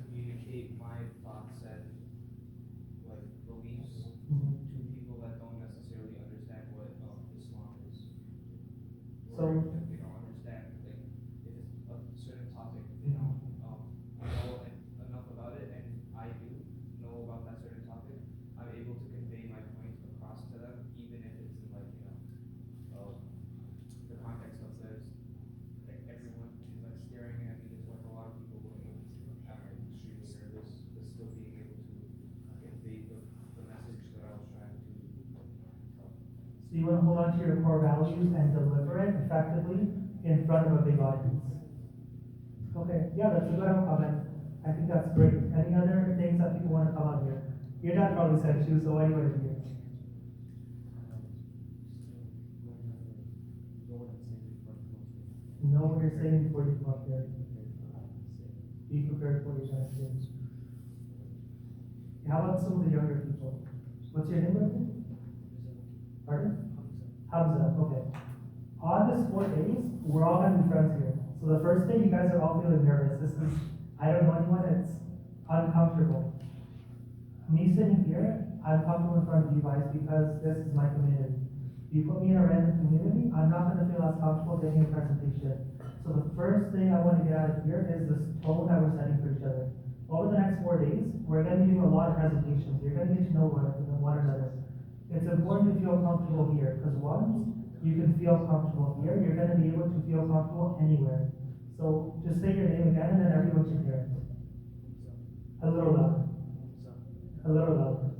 [SPEAKER 3] communicate my thoughts and beliefs to people that don't necessarily understand what Islam is.
[SPEAKER 12] So-
[SPEAKER 3] Or if they don't understand,
[SPEAKER 12] to your core values and deliver it effectively in front of a big audience. Okay, yeah, that's a good comment. I think that's great. Any other things that people want to come out here? Your dad probably said too, so why do you want to be here? Know what you're saying before you come up there. Be prepared for what you're going to say. How about some of the younger people? What's your name, brother? Pardon? Hamza, okay. On this 4 days, we're all going to be friends here. So the first day, you guys are all feeling nervous. This is, I don't know anyone, it's uncomfortable. Me sitting here, I'm comfortable in front of you guys because this is my community. You put me in a random community, I'm not going to feel as comfortable giving a presentation. So the first thing I want to get out of here is this tone that we're setting for each other. Over the next 4 days, we're going to be doing a lot of presentations. You're going to get to know one another. It's important to feel comfortable here, because once you can feel comfortable here, you're going to be able to feel comfortable anywhere. So just say your name again, and then everyone can hear it. A little louder. A little louder.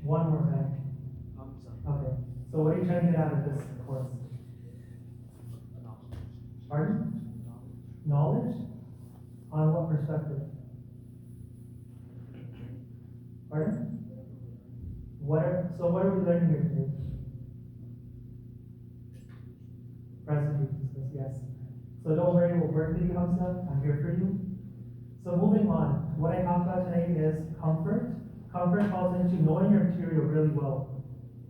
[SPEAKER 12] One more time. Okay. So what are you trying to get out of this course? Pardon? Knowledge? On what perspective? Pardon? What are we learning here today? Presentations, yes. So don't worry, we'll work with you, Hamza. I'm here for you. So moving on, what I talked about today is comfort. Comfort falls into knowing your material really well.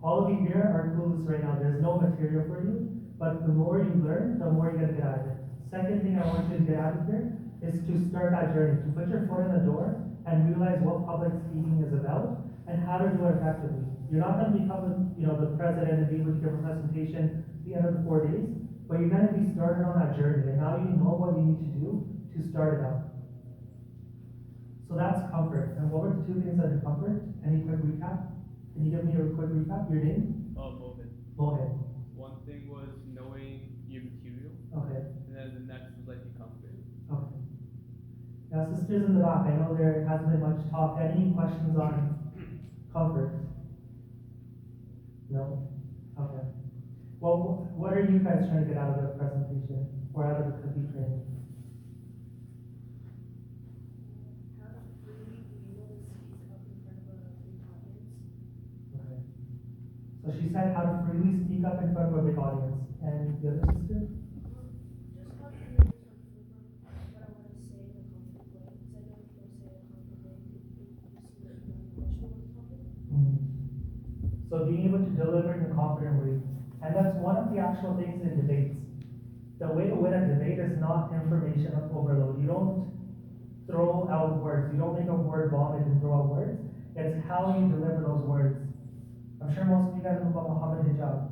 [SPEAKER 12] All of you here are clueless right now. There's no material for you, but the more you learn, the more you're going to get out of it. Second thing I want you to get out of here is to start that journey, to put your foot in the door and realize what public speaking is about and how to do it effectively. You're not going to become, the president and be able to give a presentation at the end of the 4 days, but you're going to be started on that journey, and now you know what you need to do to start it out. So that's comfort. And what were the 2 things under comfort? Any quick recap? Can you give me a quick recap? Your name?
[SPEAKER 3] Mohit.
[SPEAKER 12] Mohit.
[SPEAKER 3] One thing was knowing your material.
[SPEAKER 12] Okay.
[SPEAKER 3] And then the next was like the comfort.
[SPEAKER 12] Okay. Now, sisters in the back, I know there hasn't been much talk. Any questions on comfort? No? Okay. Well, what are you guys trying to get out of the presentation or out of the cookie training?
[SPEAKER 11] How to freely be able to speak up in front of a big audience.
[SPEAKER 12] Okay. So she said how to freely speak up in front of a big audience. And the other sister?
[SPEAKER 11] Just how to be able to deliver what I want to say in a comfortable way. Because I know if you don't say it in a comfortable way, you see what you're unemotional on the topic.
[SPEAKER 12] So being able to deliver in a confident way. And that's one of the actual things in debates. The way to win a debate is not information overload. You don't throw out words. You don't make a word vomit and throw out words. It's how you deliver those words. I'm sure most of you guys know about Muhammad Hijab.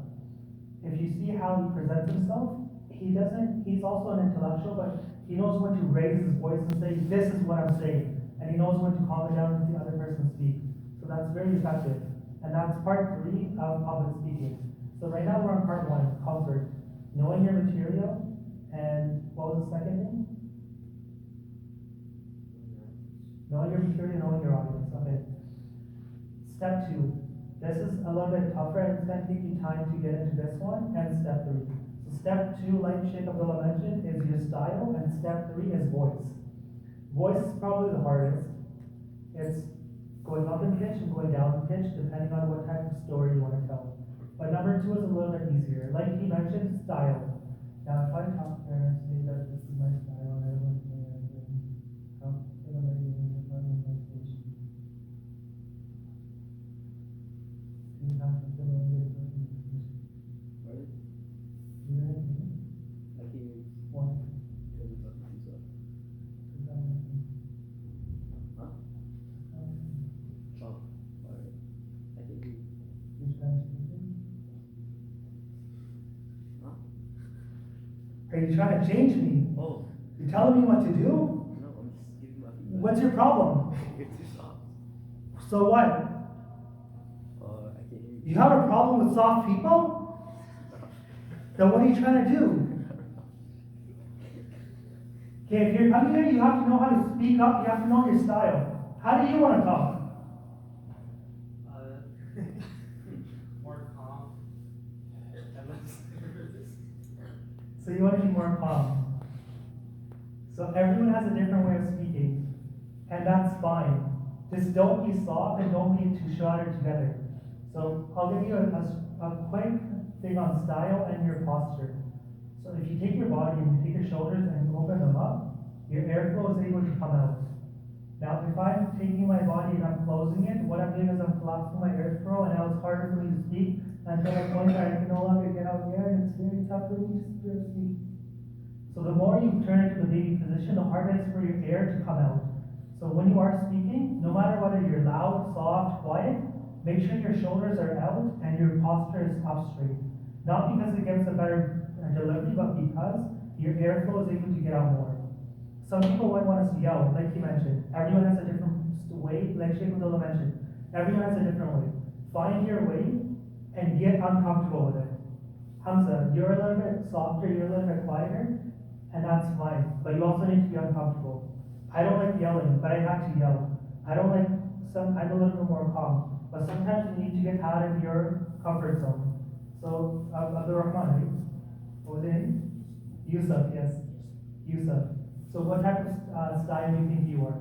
[SPEAKER 12] If you see how he presents himself, he's also an intellectual, but he knows when to raise his voice and say, this is what I'm saying. And he knows when to calm it down and let the other person speak. So that's very effective. And that's part 3 of public speaking. So right now we're on part 1, comfort. Knowing your material, and what was the second thing? Knowing your material, knowing your audience. Okay. Step 2. This is a little bit tougher, and it's going to take you time to get into this one. And step 3. So step 2, like Sheikh Abdullah mentioned, is your style, and step 3 is voice. Voice is probably the hardest. It's going up in pitch and going down in pitch, depending on what type of story you want to tell. But number 2 is a little bit easier. Like he mentioned, style. Now, if I talk there and say that this is my style, and everyone's saying that, how can I make it fun in my speech? You have to feel like you're doing it.
[SPEAKER 4] Right?
[SPEAKER 12] You know what I mean?
[SPEAKER 4] Like he
[SPEAKER 12] One.
[SPEAKER 4] because it's up to himself. Huh? Oh, alright. I can hear you. Huh?
[SPEAKER 12] Are you trying to change me?
[SPEAKER 4] Oh,
[SPEAKER 12] You're telling me what to do?
[SPEAKER 4] no, I'm just giving my feedback.
[SPEAKER 12] What's your problem?
[SPEAKER 4] It's too soft.
[SPEAKER 12] So what?
[SPEAKER 4] I can hear you.
[SPEAKER 12] You have a problem with soft people? Then what are you trying to do? Okay, if you're coming here, you have to know how to speak up, you have to know your style. How do you want to talk?
[SPEAKER 3] More calm.
[SPEAKER 12] So you want to be more calm. So everyone has a different way of speaking, and that's fine. Just don't be soft and don't be too shouted together. So I'll give you a quick thing on style and your posture. So if you take your body and you take your shoulders and open them up, your airflow is able to come out. Now, if I'm taking my body and I'm closing it, what I'm doing is I'm collapsing my airflow, and now it's harder for me to speak until a point where I can no longer get out air, and it's very tough for me to speak. So the more you turn into the baby position, the harder it is for your air to come out. So when you are speaking, no matter whether you're loud, soft, quiet, make sure your shoulders are out and your posture is up straight. Not because it gives a better delivery, but because your airflow is able to get out more. Some people might want us to yell, like you mentioned. Everyone has a different way, like Sheikh Abdullah mentioned. Everyone has a different way. Find your way and get uncomfortable with it. Hamza, you're a little bit softer, you're a little bit quieter, and that's fine. But you also need to be uncomfortable. I don't like yelling, but I have to yell. I'm a little bit more calm. But sometimes you need to get out of your comfort zone. So, Abdul Rahman, right? What was your name? Yusuf, yes. Yusuf. So what type of style do you think you are?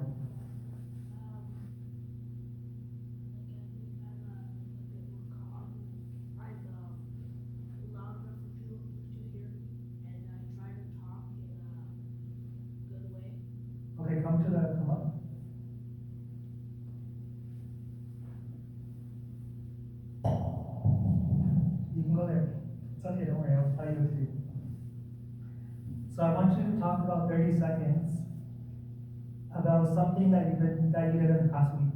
[SPEAKER 12] Okay, come up. You can go there. It's okay, don't worry, I'll tell you what to do. So I want you to talk about 30 seconds about something that you did in the past week.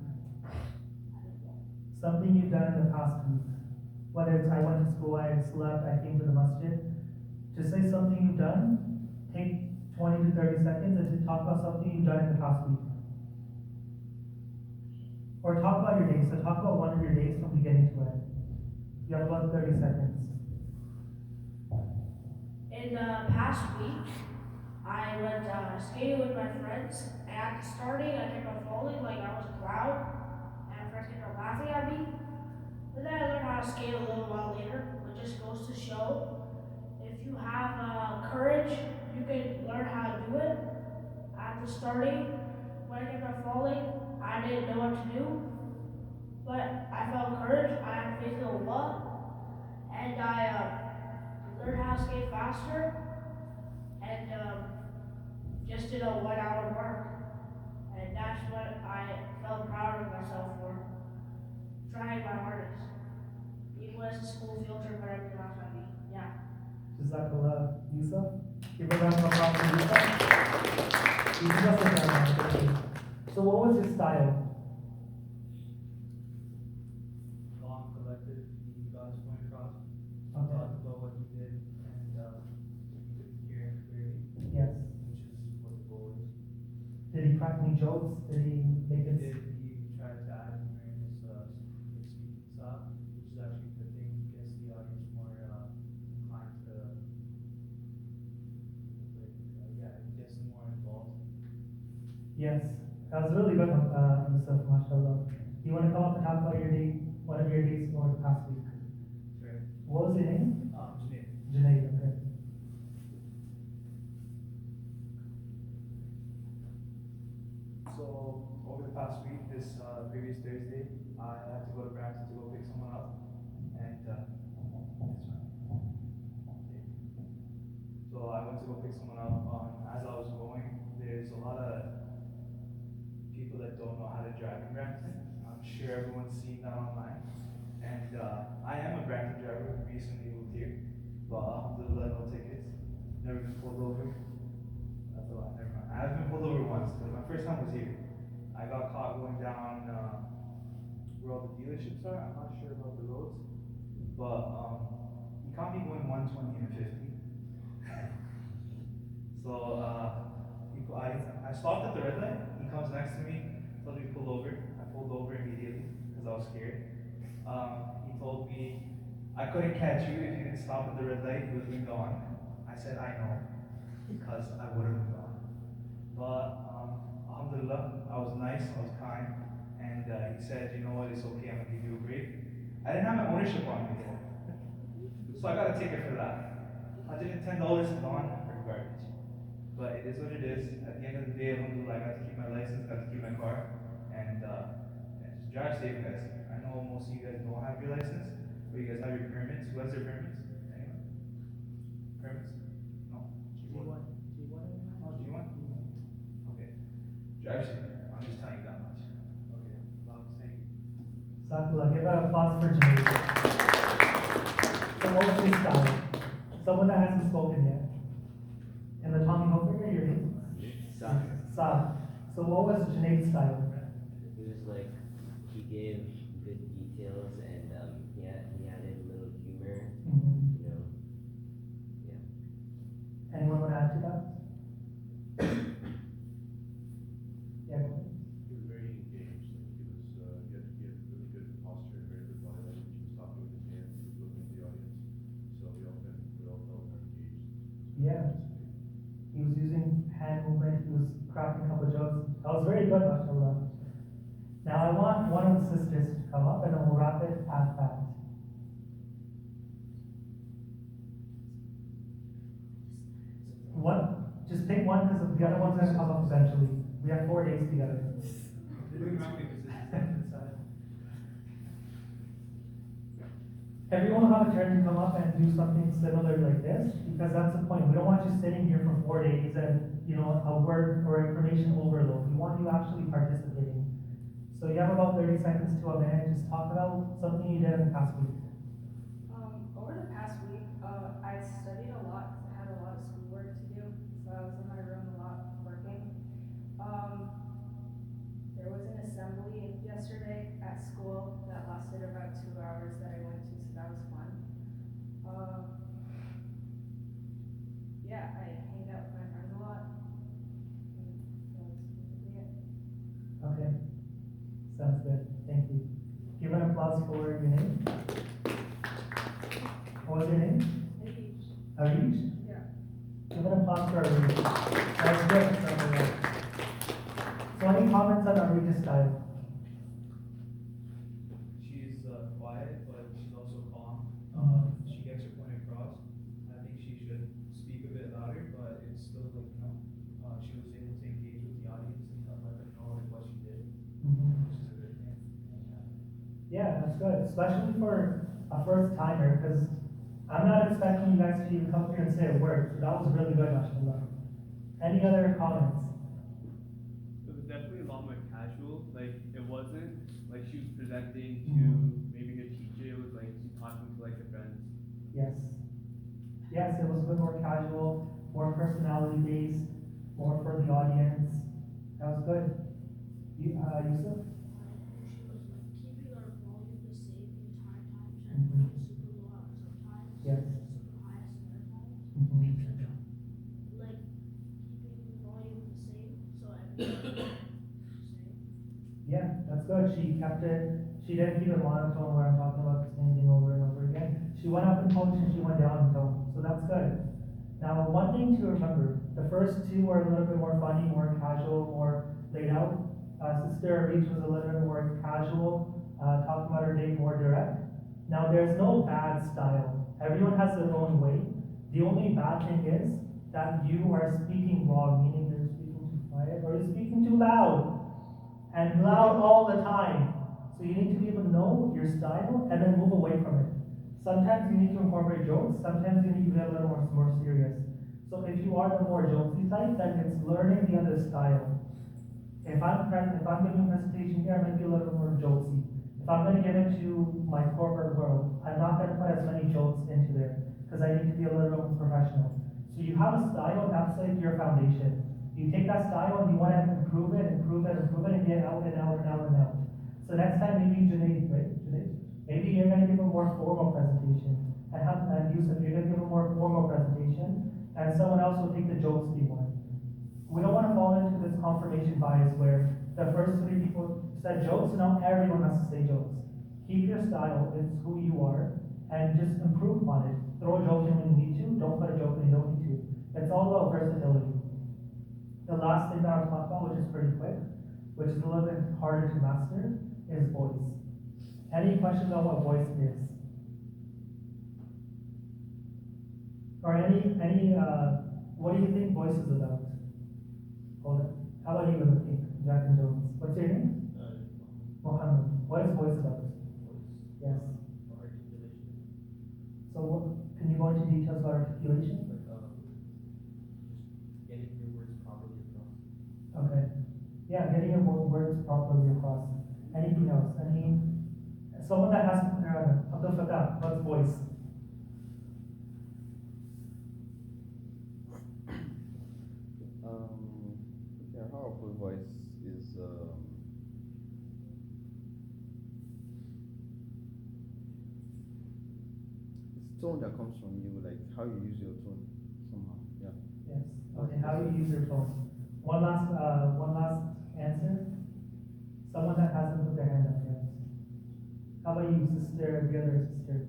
[SPEAKER 12] Something you've done in the past week. Whether it's I went to school, I slept, I came to the masjid. Just say something you've done, take 20 to 30 seconds and to talk about something you've done in the past week. Or talk about your day. So talk about one of your days from beginning to end. You have about 30 seconds.
[SPEAKER 5] In the past week, I went skating with my friends. And at the starting, I kept on falling like I was a clown. And my friends kept on laughing at me. But then I learned how to skate a little while later, which just goes to show if you have courage, you can learn how to do it. At the starting, when I kept on falling, I didn't know what to do. But I felt courage, I had faith in Allah, and I learned how to skate faster, and just did a 1 hour mark. And that's what I felt proud of myself for, trying my hardest. It was a school field trip, but everything else I mean, yeah.
[SPEAKER 12] Jazakallah, Yusuf. Give a round of applause for Yusuf. Yusuf has a round. So what was your style?
[SPEAKER 9] Calm, collected, he got his point across.
[SPEAKER 12] Okay.
[SPEAKER 9] Talked about what he did, and you could hear him clearly,
[SPEAKER 12] Yes.
[SPEAKER 9] which is what the goal is.
[SPEAKER 12] Did he crack any jokes? Did he make it?
[SPEAKER 9] He tried to add humor in his speaking style, which is actually a good thing. Gets the audience more inclined to, gets them more involved.
[SPEAKER 12] Yes. That was really good, Yusuf, mashallah. You want to come up and talk about your day, one of your days over the past week?
[SPEAKER 9] Sure.
[SPEAKER 12] What was your name?
[SPEAKER 9] Junaid.
[SPEAKER 12] Junaid, okay.
[SPEAKER 9] So over the past week, this previous Thursday, I had to go to Brampton to go pick someone up, and so I went to go pick someone up. As I was going, there's a lot of people that don't know how to drive in Brampton. I'm sure everyone's seen that online, and I am a Brampton driver. Recently moved here, but alhamdulillah, no tickets. Never been pulled over. That's a lot. Never mind. I have been pulled over once because my first time was here. I got caught going down where all the dealerships are. I'm not sure about the roads, but he caught me going 120 and 50. So I stopped at the red light. He comes next to me, tells me to pull over. I pulled over immediately because I was scared. He told me I couldn't catch you if you didn't stop at the red light. You would have been gone. I said I know because I would have been gone. But alhamdulillah, I was nice, I was kind, and he said, you know what, it's okay, I'm gonna give you a break. I didn't have my ownership on me though, so I got a ticket for that. $110 gone for garbage. But it is what it is. At the end of the day, alhamdulillah, I got to keep my license, got to keep my car, and just drive safe, guys. I know most of you guys don't have your license, but you guys have your permits. Who has their permits? Anyone? Permits? No?
[SPEAKER 12] G1.
[SPEAKER 9] Oh, G1? Okay. Drive safe. I'm just telling you that much. Okay. Long saying.
[SPEAKER 12] Sakula, give an applause for Janae. So what was his style? Someone that hasn't spoken yet. And the Tommy Hilfiger, your name? Sa. So what was Janae's style?
[SPEAKER 6] It was like, he gave good details and he added a little humor,
[SPEAKER 12] Mm-hmm.
[SPEAKER 6] you know. Yeah.
[SPEAKER 12] Anyone want to add to that? Yeah, go ahead.
[SPEAKER 8] He was very engaged, like he had really good posture, very good body language, he was talking with his hands, he was looking at the audience, so we all felt very engaged.
[SPEAKER 12] Yeah. He was using hand movement, he was cracking a couple of jokes. That was very good, mashallah. Now I want one of the sisters to come up and then we'll wrap it at that. One, just pick one because the other one's gonna come up eventually. We have 4 days together. Everyone will have a turn to come up and do something similar like this, because that's the point. We don't want you sitting here for 4 days and, you know, a word or information overload. We want you actually participating. So you have about 30 seconds to a minute. Just talk about something you did in the past week.
[SPEAKER 11] Over the past week, I studied a lot because I had a lot of schoolwork to do. So I was in my room a lot working. There was an assembly yesterday at school that lasted about 2 hours that I went to, so that was fun. Yeah, I hanged out with my friends a lot. And that was basically it.
[SPEAKER 12] Okay. Sounds good. Thank you. Give an applause for your name. What was your name? Arish?
[SPEAKER 11] Yeah.
[SPEAKER 12] Give an applause for Arish. That's good. Sounds good. So any comments on Arish's style?
[SPEAKER 3] She's quiet, but she's also calm. She gets her point across. I think she should speak a bit louder, but it's still like, you know, she was able to engage with the audience and let them know like what she did,
[SPEAKER 12] Mm-hmm.
[SPEAKER 3] which is a good thing.
[SPEAKER 12] Yeah, that's good, especially for a first timer, because I'm not expecting you guys to even come here and say a word. So that was really good, mashallah. Any other comments?
[SPEAKER 13] It was definitely a lot more casual. Like, it wasn't like she was presenting to
[SPEAKER 12] Mhm.
[SPEAKER 13] maybe her teacher. It was like she's talking to like her friends.
[SPEAKER 12] Yes. Yes, it was a bit more casual, more personality based, more for the audience. That was good. You, Yusuf?
[SPEAKER 5] She was like keeping our volume the same the entire time. She had
[SPEAKER 12] Mhm.
[SPEAKER 5] it super low at sometimes.
[SPEAKER 12] Yes.
[SPEAKER 5] Super high at other times.
[SPEAKER 12] Mhm.
[SPEAKER 5] Etc. Like keeping the volume the same so everything the same.
[SPEAKER 12] Yeah, that's good. She kept it, she didn't keep it monotone where I'm talking about the same thing over and over again. She went up in tone and she went down in tone. So that's good. Now, one thing to remember, the first two were a little bit more funny, more casual, more laid out. Sister Reach was a little bit more casual, talking about her day more direct. Now, there's no bad style. Everyone has their own way. The only bad thing is that you are speaking wrong, meaning you're speaking too quiet or you're speaking too loud. And loud all the time. So you need to be able to know your style and then move away from it. Sometimes you need to incorporate jokes, sometimes you need to be a little more serious. So if you are the more jokesy type, then it's learning the other style. If I'm giving a presentation here, I might be a little bit more jokesy. If I'm going to get into my corporate world, I'm not going to put as many jokes into there because I need to be a little bit more professional. So you have a style, that's like your foundation. You take that style and you want to improve it, and get out and out and out and out. So next time maybe Junaid, right? Junaid? Maybe you're going to give a more formal presentation. And Yusuf, you're going to give a more formal presentation, and someone else will take the jokesy one. We don't want to fall into this confirmation bias where the first 3 people said jokes, and now everyone has to say jokes. Keep your style, it's who you are, and just improve on it. Throw a joke in when you need to, don't put a joke when you don't need to. It's all about versatility. The last thing that I'll talk about, which is pretty quick, which is a little bit harder to master, is voice. Any questions on what voice is? Or what do you think voice is about? Hold it. How about you in the pink, Jack and Jones? What's your name? Mohammed. What is voice about? Yes. So what, can you go into details about articulation?
[SPEAKER 3] Getting your words properly across.
[SPEAKER 12] Okay. Yeah, getting your words properly across. Anything else? Someone that has to put their hand up. Abdul Fattah, what's voice?
[SPEAKER 14] Yeah, powerful voice is it's tone that comes from you, like how you use your tone somehow. Yeah.
[SPEAKER 12] Yes. Okay, how do you use your tone? One last answer. Someone that hasn't put their hand up yet. How about you, sister, the other sister?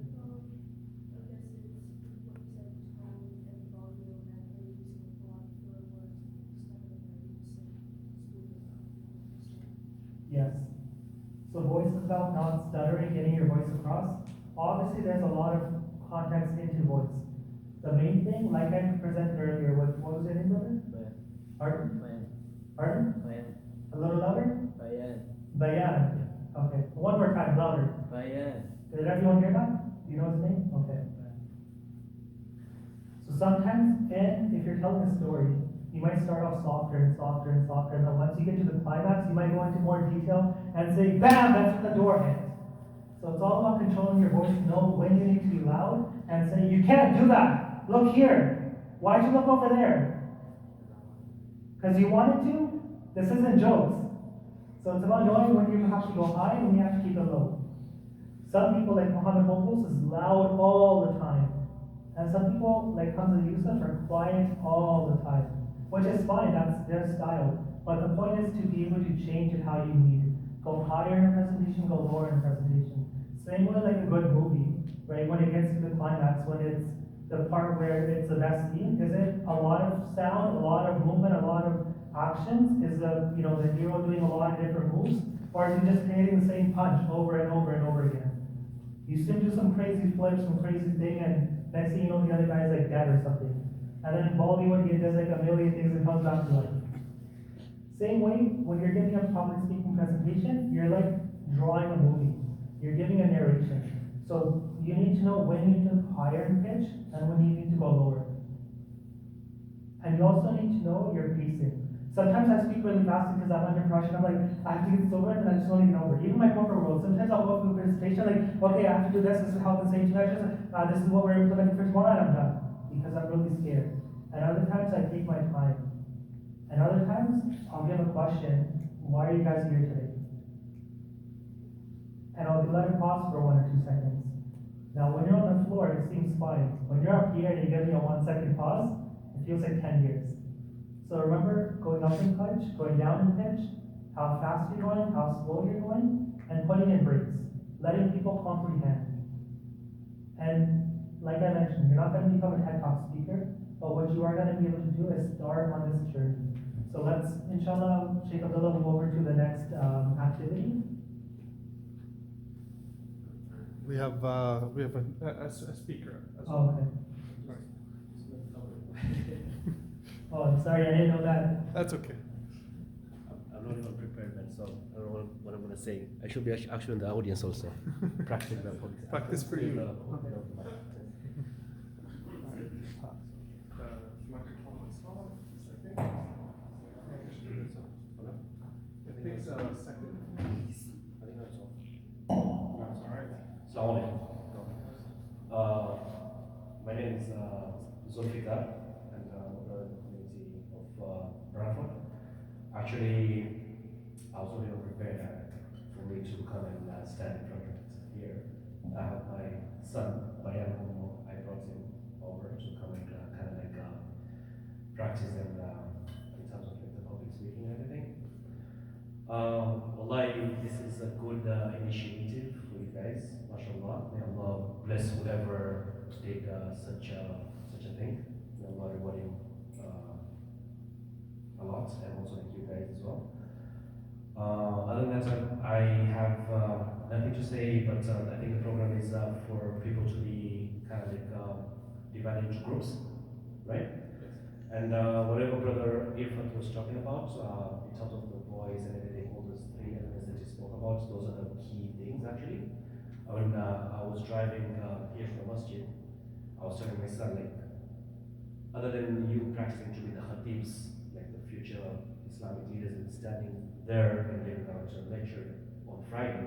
[SPEAKER 12] Yes. So voice is about not stuttering, getting your voice across. Obviously, there's a lot of context into voice. The main thing, like I presented earlier, what was your name, brother? Pardon? Pardon? A little louder? Bayan. Okay. One more time, louder. Did everyone hear that? Do you know his name? Okay. So sometimes, and if you're telling a story, you might start off softer and softer and softer, and then once you get to the climax, you might go into more detail and say, BAM! That's when the door hit. So it's all about controlling your voice, know when you need to be loud, and say, you can't do that. Look here. Why'd you look over there? Because you wanted to? This isn't jokes. So it's about knowing when you have to go high and when you have to keep it low. Some people, like Muhammad Hopeless, is loud all the time. And some people, like Hamza Yusuf, are quiet all the time. Which is fine, that's their style. But the point is to be able to change it how you need it. Go higher in a presentation, go lower in a presentation. Same way like a good movie, right? When it gets to the climax, when it's the part where it's the best scene, is it a lot of sound, a lot of movement, a lot of actions? Is the hero doing a lot of different moves? Or is he just hitting the same punch over and over and over again? You see him do some crazy flips, some crazy thing, and next thing you know, the other guy's like dead or something. And then in Bollywood, he does like a million things and comes back to life. Same way, when you're giving a public speaking presentation, you're like drawing a movie. You're giving a narration. So you need to know when you need to go higher in pitch and when you need to go lower. And you also need to know your pacing. Sometimes I speak really fast because I'm under pressure. I'm like, I have to get this over and then I just want to get over. Even my corporate world, sometimes I'll go through a presentation like, okay, I have to do this is health and safety measures, this is what we're implementing for tomorrow, and I'm done. Because I'm really scared. And other times I take my time. And other times I'll give a question, why are you guys here today? And I'll let it pause for 1 or 2 seconds. Now when you're on the floor, it seems fine. When you're up here and you give me a 1 second pause, it feels like 10 years. So remember going up in pitch, going down in pitch, how fast you're going, how slow you're going, and putting in breaks, letting people comprehend. And like I mentioned, you're not going to become a TED Talk speaker, but what you are going to be able to do is start on this journey. So let's, inshallah, Sheikh Abdullah, move over to the next activity.
[SPEAKER 1] We have a speaker as
[SPEAKER 12] Oh,
[SPEAKER 1] well.
[SPEAKER 12] okay. Oh, I'm sorry, I didn't know that.
[SPEAKER 1] That's okay.
[SPEAKER 4] I'm not even prepared, man, so I don't know what I'm going to say. I should be actually in the audience also. Practice that.
[SPEAKER 1] Practice for you. Microphone is on. It takes a second.
[SPEAKER 4] I think that's all.
[SPEAKER 1] That's all right.
[SPEAKER 4] Assalamu alaikum. My name is Zulfikar, and I'm a brother in the community of Bradford. Actually, I was not even prepared for me to come and stand in front of it here. I have my son, Bayan Homo. I brought him over to come and kind of like practice and in terms of like, the public speaking and everything. Wallahi, this is a good initiative for you guys, mashallah. May Allah bless whoever did such a thing. May Allah reward him a lot, and also like you guys as well. Other than that, I have nothing to say, but I think the program is for people to be kind of like divided into groups, right? And whatever Brother Irfan was talking about, in terms of the voice and everything, all those three elements that he spoke about, those are the key things actually. When I was driving here from the masjid, I was telling my son, like, other than you practicing to be the Khateebs, like the future Islamic leaders and standing there and giving out a lecture on Friday,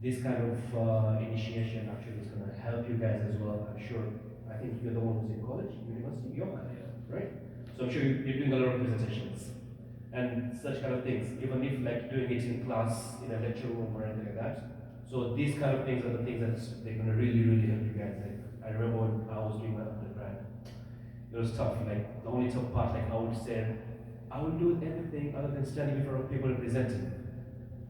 [SPEAKER 4] this kind of initiation actually is going to help you guys as well. I'm sure, I think you're the one who's in college, university, York, right? So I'm sure you're doing a lot of presentations and such kind of things, even if like doing it in class, in a lecture room or anything like that. So these kind of things are the things that they're going to really, really help you guys. Like, I remember when I was doing my undergrad, it was tough. Like the only tough part, like I would say, I would do everything other than standing in front of people and presenting,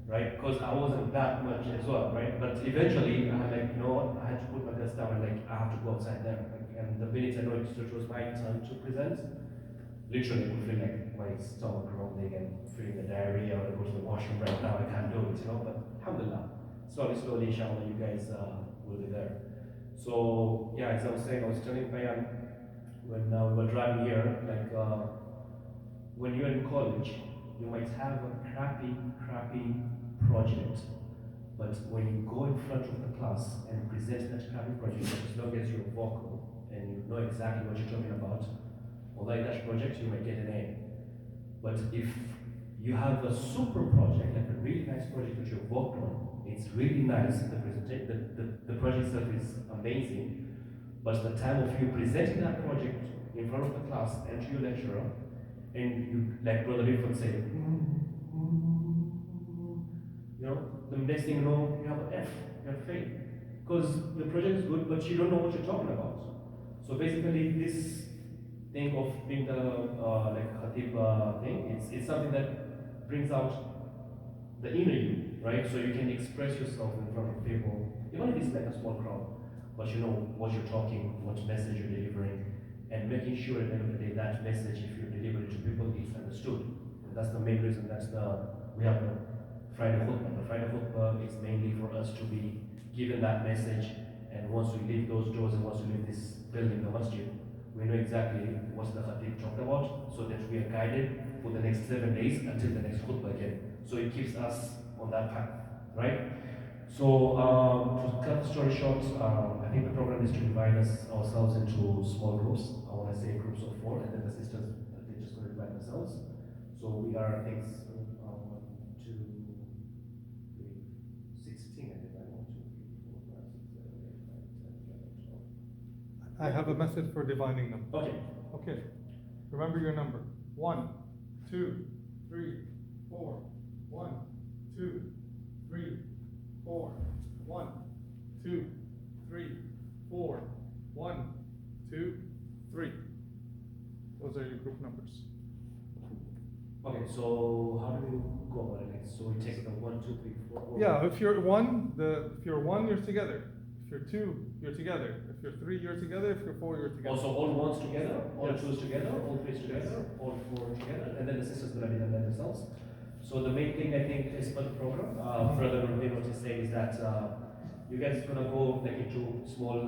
[SPEAKER 4] right? Because I wasn't that much as well, right? But eventually, I had like, no, I had to put my desk down and like, I have to go outside there. Like, and the minute I know it was my turn to present, literally I would feel like my stomach rumbling and feeling the diarrhea, or go to the washroom right now, I can't do it, you know? But alhamdulillah, slowly, inshallah, you guys will be there. So, yeah, as I was saying, I was telling Bayan, when we were driving here, like, when you're in college, you might have a crappy project, but when you go in front of the class and present that crappy project, as long as you're vocal and you know exactly what you're talking about, although that project you might get an A. But if you have a super project, like a really nice project that you've worked on, it's really nice, the project itself is amazing, but the time of you presenting that project in front of the class and to your lecturer, and you, like Brother Rifat said, you know, the next thing you know, you have an F, you have failed. Because the project is good, but you don't know what you're talking about. So basically, this thing of being the like Khatib thing, it's something that brings out the inner you, right? So you can express yourself in front of people, even if it's like a small crowd, but you know what you're talking, what message you're delivering, and making sure at the end of the day that message, if you deliver it to people, is understood. And that's the main reason. We have the Friday khutbah. The Friday khutbah is mainly for us to be given that message, and once we leave those doors and once we leave this building, the masjid, we know exactly what the Khatib talked about, so that we are guided for the next 7 days until the next khutbah again. So it keeps us on that path, right? So to cut the story short, I think the program is to divide ourselves into small groups. I want to say groups of 4, and then the sisters, they're just going to divide themselves. So we are, I think, 1, 2, 3, 16, I think, right? 1, 2, 3, 4, 5, 6, 7, 8, 9, 10, 11, 12.
[SPEAKER 1] I have a method for dividing them.
[SPEAKER 4] Okay.
[SPEAKER 1] Okay. Remember your number. 1, 2, 3, 4. 1, 2, 3, 4. 1, 2, 3, 4. 1, 2, 3. Those are your group numbers.
[SPEAKER 4] Okay, so how do we go about it? Like, so we take the 1, 2, 3, 4.
[SPEAKER 1] Yeah, if you're one, you're together. If you're 2, you're together. If you're 3, you're together. If you're 4, you're together.
[SPEAKER 4] Also, all ones together, all
[SPEAKER 1] Yes.
[SPEAKER 4] 2s together, all 3s together, all 4 together, and then the sisters gonna be done by themselves. So the main thing I think is for the program, further on what he's saying is that you guys are gonna go like into small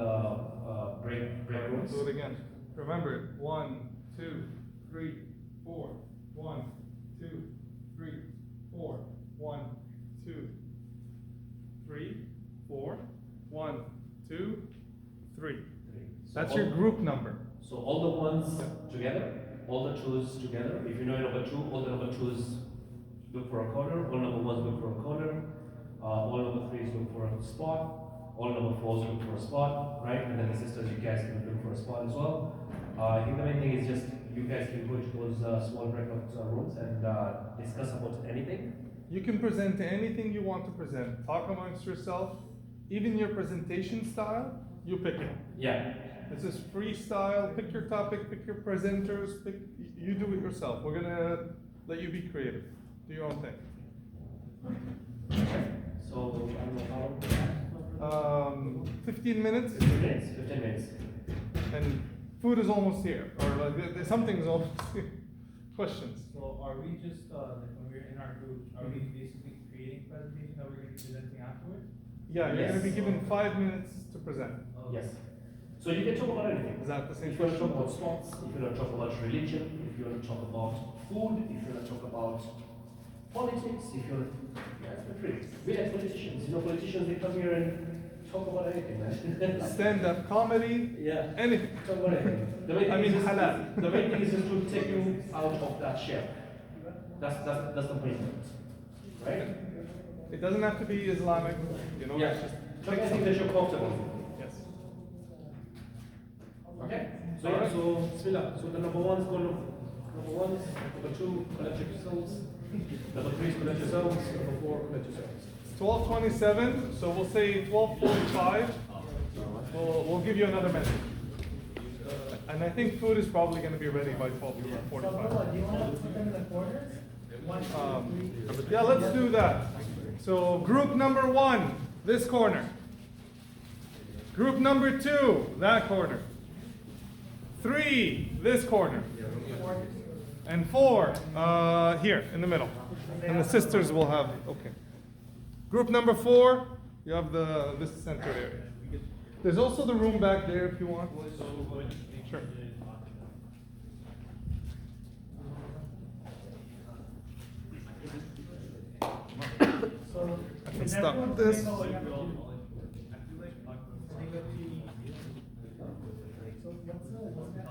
[SPEAKER 4] break rooms.
[SPEAKER 1] Do it again. Remember it. 1, 2, 3, 4. 1, 2, 3, 4. 1, 2, 3, 4. 1, 2, 3.
[SPEAKER 4] So
[SPEAKER 1] That's your group number.
[SPEAKER 4] So all the ones together, all the 2s together. If you know your number 2, all the number 2s look for a corner, all number 1s look for a corner, all number 3s look for a spot, all number 4s look for a spot, right? And then the sisters, you guys can look for a spot as well. I think the main thing is just you guys can go to those small breakout rooms and discuss about anything.
[SPEAKER 1] You can present anything you want to present. Talk amongst yourself. Even your presentation style, you pick it.
[SPEAKER 4] Yeah.
[SPEAKER 1] This is freestyle. Pick your topic, pick your presenters, you do it yourself. We're gonna let you be creative. Do your own thing.
[SPEAKER 4] So, I don't know how.
[SPEAKER 1] 15 minutes.
[SPEAKER 4] 15 minutes. 15 minutes.
[SPEAKER 1] And food is almost here, or like something's almost here. Questions?
[SPEAKER 3] So are we just, like when we're in our group, are we basically creating a presentation that we're going to be presenting afterwards?
[SPEAKER 1] Yeah, you're
[SPEAKER 4] Yes.
[SPEAKER 1] gonna be given 5 minutes to present.
[SPEAKER 3] Okay.
[SPEAKER 4] Yes. So you can talk about anything.
[SPEAKER 1] Is that the same
[SPEAKER 4] If you want to
[SPEAKER 1] question?
[SPEAKER 4] talk about sports, if you want to talk about religion, if you want to talk about food, if you want to talk about politics, if you want to, yeah, feel free. We have politicians. You know, politicians, they come here and talk about anything, man.
[SPEAKER 1] Stand-up comedy,
[SPEAKER 4] Yeah.
[SPEAKER 1] anything.
[SPEAKER 4] Talk about anything. The main
[SPEAKER 1] I
[SPEAKER 4] thing
[SPEAKER 1] mean,
[SPEAKER 4] is just,
[SPEAKER 1] halal.
[SPEAKER 4] the main thing is just to take you out of that shell. That's the main point, right?
[SPEAKER 1] It doesn't have to be Islamic, you know,
[SPEAKER 4] Yeah.
[SPEAKER 1] it's just
[SPEAKER 4] Talk anything that you're comfortable with.
[SPEAKER 1] yes.
[SPEAKER 4] Okay? So yeah, so Bismillah. So the number one is called number one, number two, collect yourselves. Number three is collect yourselves. Number four, collect yourselves.
[SPEAKER 1] 12:27, so we'll say 12:45. We'll give you another minute. And I think food is probably going to be ready by 12:45.
[SPEAKER 12] So, do you want to put them in the quarters? One, two, three.
[SPEAKER 1] Yeah, let's do that. So group number one, this corner. Group number two, that corner. 3, this corner. And 4, here in the middle. And the sisters will have, okay. Group number 4, you have this center area. There's also the room back there if you want. Sure.
[SPEAKER 12] So,
[SPEAKER 1] I can
[SPEAKER 12] is
[SPEAKER 1] stop
[SPEAKER 12] everyone
[SPEAKER 1] this.
[SPEAKER 12] clear about what you have to